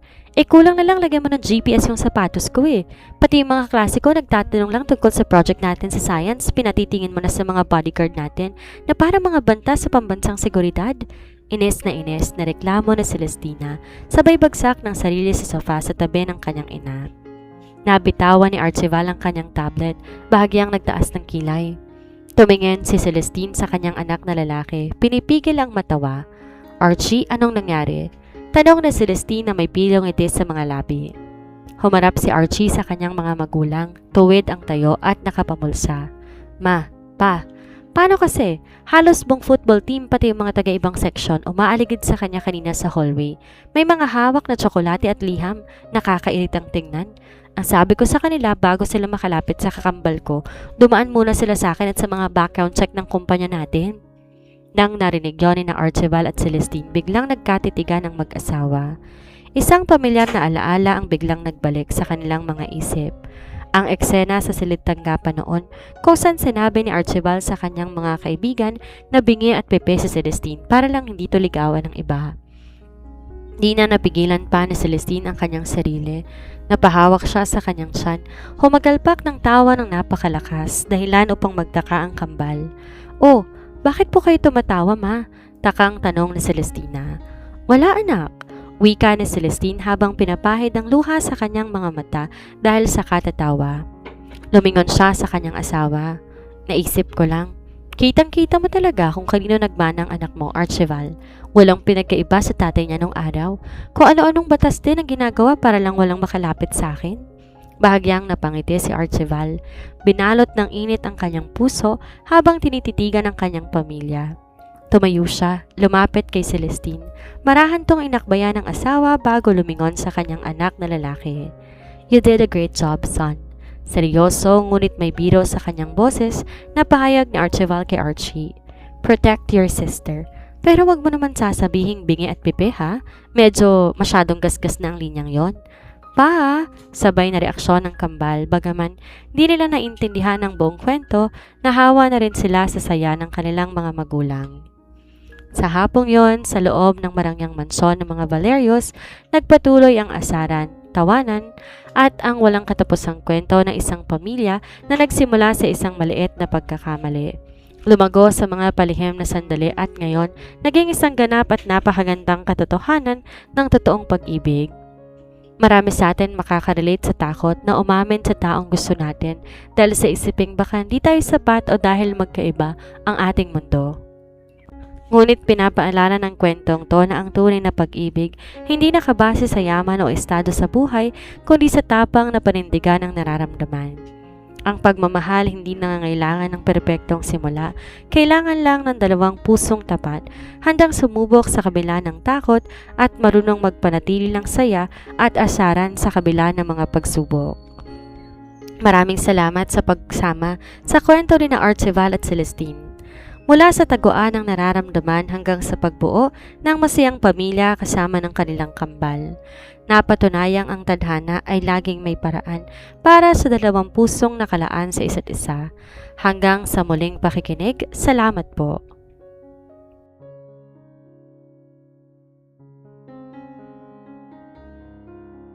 Kulang na lang lagyan mo ng GPS yung sapatos ko eh. Pati yung mga klase ko nagtatanong lang tungkol sa project natin sa science, pinatitingin mo na sa mga bodyguard natin na para mga banta sa pambansang seguridad." Ines na reklamo na Celestina, sabay bagsak ng sarili sa sofa sa tabi ng kanyang ina. Nabitawan ni Archibald ang kanyang tablet, bahagyang nagtaas ng kilay. Tumingin si Celestine sa kanyang anak na lalaki, pinipigil ang matawa. "Archie, anong nangyari?" Tanong na Celestine na may pilong itis sa mga labi. Humarap si Archie sa kanyang mga magulang, tuwid ang tayo at nakapamulsa. "Ma, Pa, paano kasi? Halos buong football team pati yung mga taga-ibang section umaaligid sa kanya kanina sa hallway. May mga hawak na tsokolate at liham, nakakairitang tingnan. Ang sabi ko sa kanila bago sila makalapit sa kakambal ko, dumaan muna sila sa akin at sa mga background check ng kumpanya natin." Nang narinig yun ng Archibald at Celestine, biglang nagkatitigan ang mag-asawa. Isang pamilyar na alaala ang biglang nagbalik sa kanilang mga isip. Ang eksena sa silid tanggapan noon kung saan sinabi ni Archibald sa kanyang mga kaibigan na bingi at pepe si Celestine para lang hindi to ligawan ng iba. Di na napigilan pa ni Celestine ang kanyang sarili. Napahawak siya sa kanyang tiyan, humagalpak ng tawa ng napakalakas, dahilan upang magtaka ang kambal. "Oh, bakit po kayo tumatawa, Ma?" Takang tanong ni Celestina. "Wala, anak," wika ni Celestine habang pinapahid ang luha sa kanyang mga mata dahil sa katatawa. Lumingon siya sa kanyang asawa. "Naisip ko lang, kitang-kita mo talaga kung kanino nagmana ang anak mo, Archibald. Walang pinagkaiba sa tatay niya nung araw. Kung ano-anong batas din ang ginagawa para lang walang makalapit sa akin." Bahagyang napangiti si Archibald. Binalot ng init ang kanyang puso habang tinititigan ang kanyang pamilya. Tumayo siya, lumapit kay Celestine. Marahan tong inakbayan ng asawa bago lumingon sa kanyang anak na lalaki. "You did a great job, son." Seryoso ngunit may biro sa kanyang boses na pahayag ni Archibald kay Archie. "Protect your sister. Pero wag mo naman sasabihing bingi at pipe ha? Medyo masyadong gasgas na ang linyang yon." "Pa!" Sabay na reaksyon ng kambal, bagaman di nila naintindihan ang buong kwento, nahawa na rin sila sa saya ng kanilang mga magulang. Sa hapong yon, sa loob ng marangyang mansyon ng mga Valerios, nagpatuloy ang asaran, tawanan, at ang walang katapusang kwento ng isang pamilya na nagsimula sa isang maliit na pagkakamali. Lumago sa mga palihim na sandali at ngayon, naging isang ganap at napakagandang katotohanan ng totoong pag-ibig. Marami sa atin makakarelate sa takot na umamin sa taong gusto natin dahil sa isiping baka hindi tayo sapat o dahil magkaiba ang ating mundo. Ngunit pinapaalala ng kwentong to na ang tunay na pag-ibig hindi nakabase sa yaman o estado sa buhay kundi sa tapang na panindigan ng nararamdaman. Ang pagmamahal hindi nangangailangan ng perpektong simula, kailangan lang ng dalawang pusong tapat, handang sumubok sa kabila ng takot at marunong magpanatili ng saya at asaran sa kabila ng mga pagsubok. Maraming salamat sa pagsama sa kwento ni na Archibald at Celestine. Mula sa taguan ng nararamdaman hanggang sa pagbuo ng masayang pamilya kasama ng kanilang kambal. Napatunayang ang tadhana ay laging may paraan para sa dalawang pusong nakalaan sa isa't isa. Hanggang sa muling pakikinig, salamat po.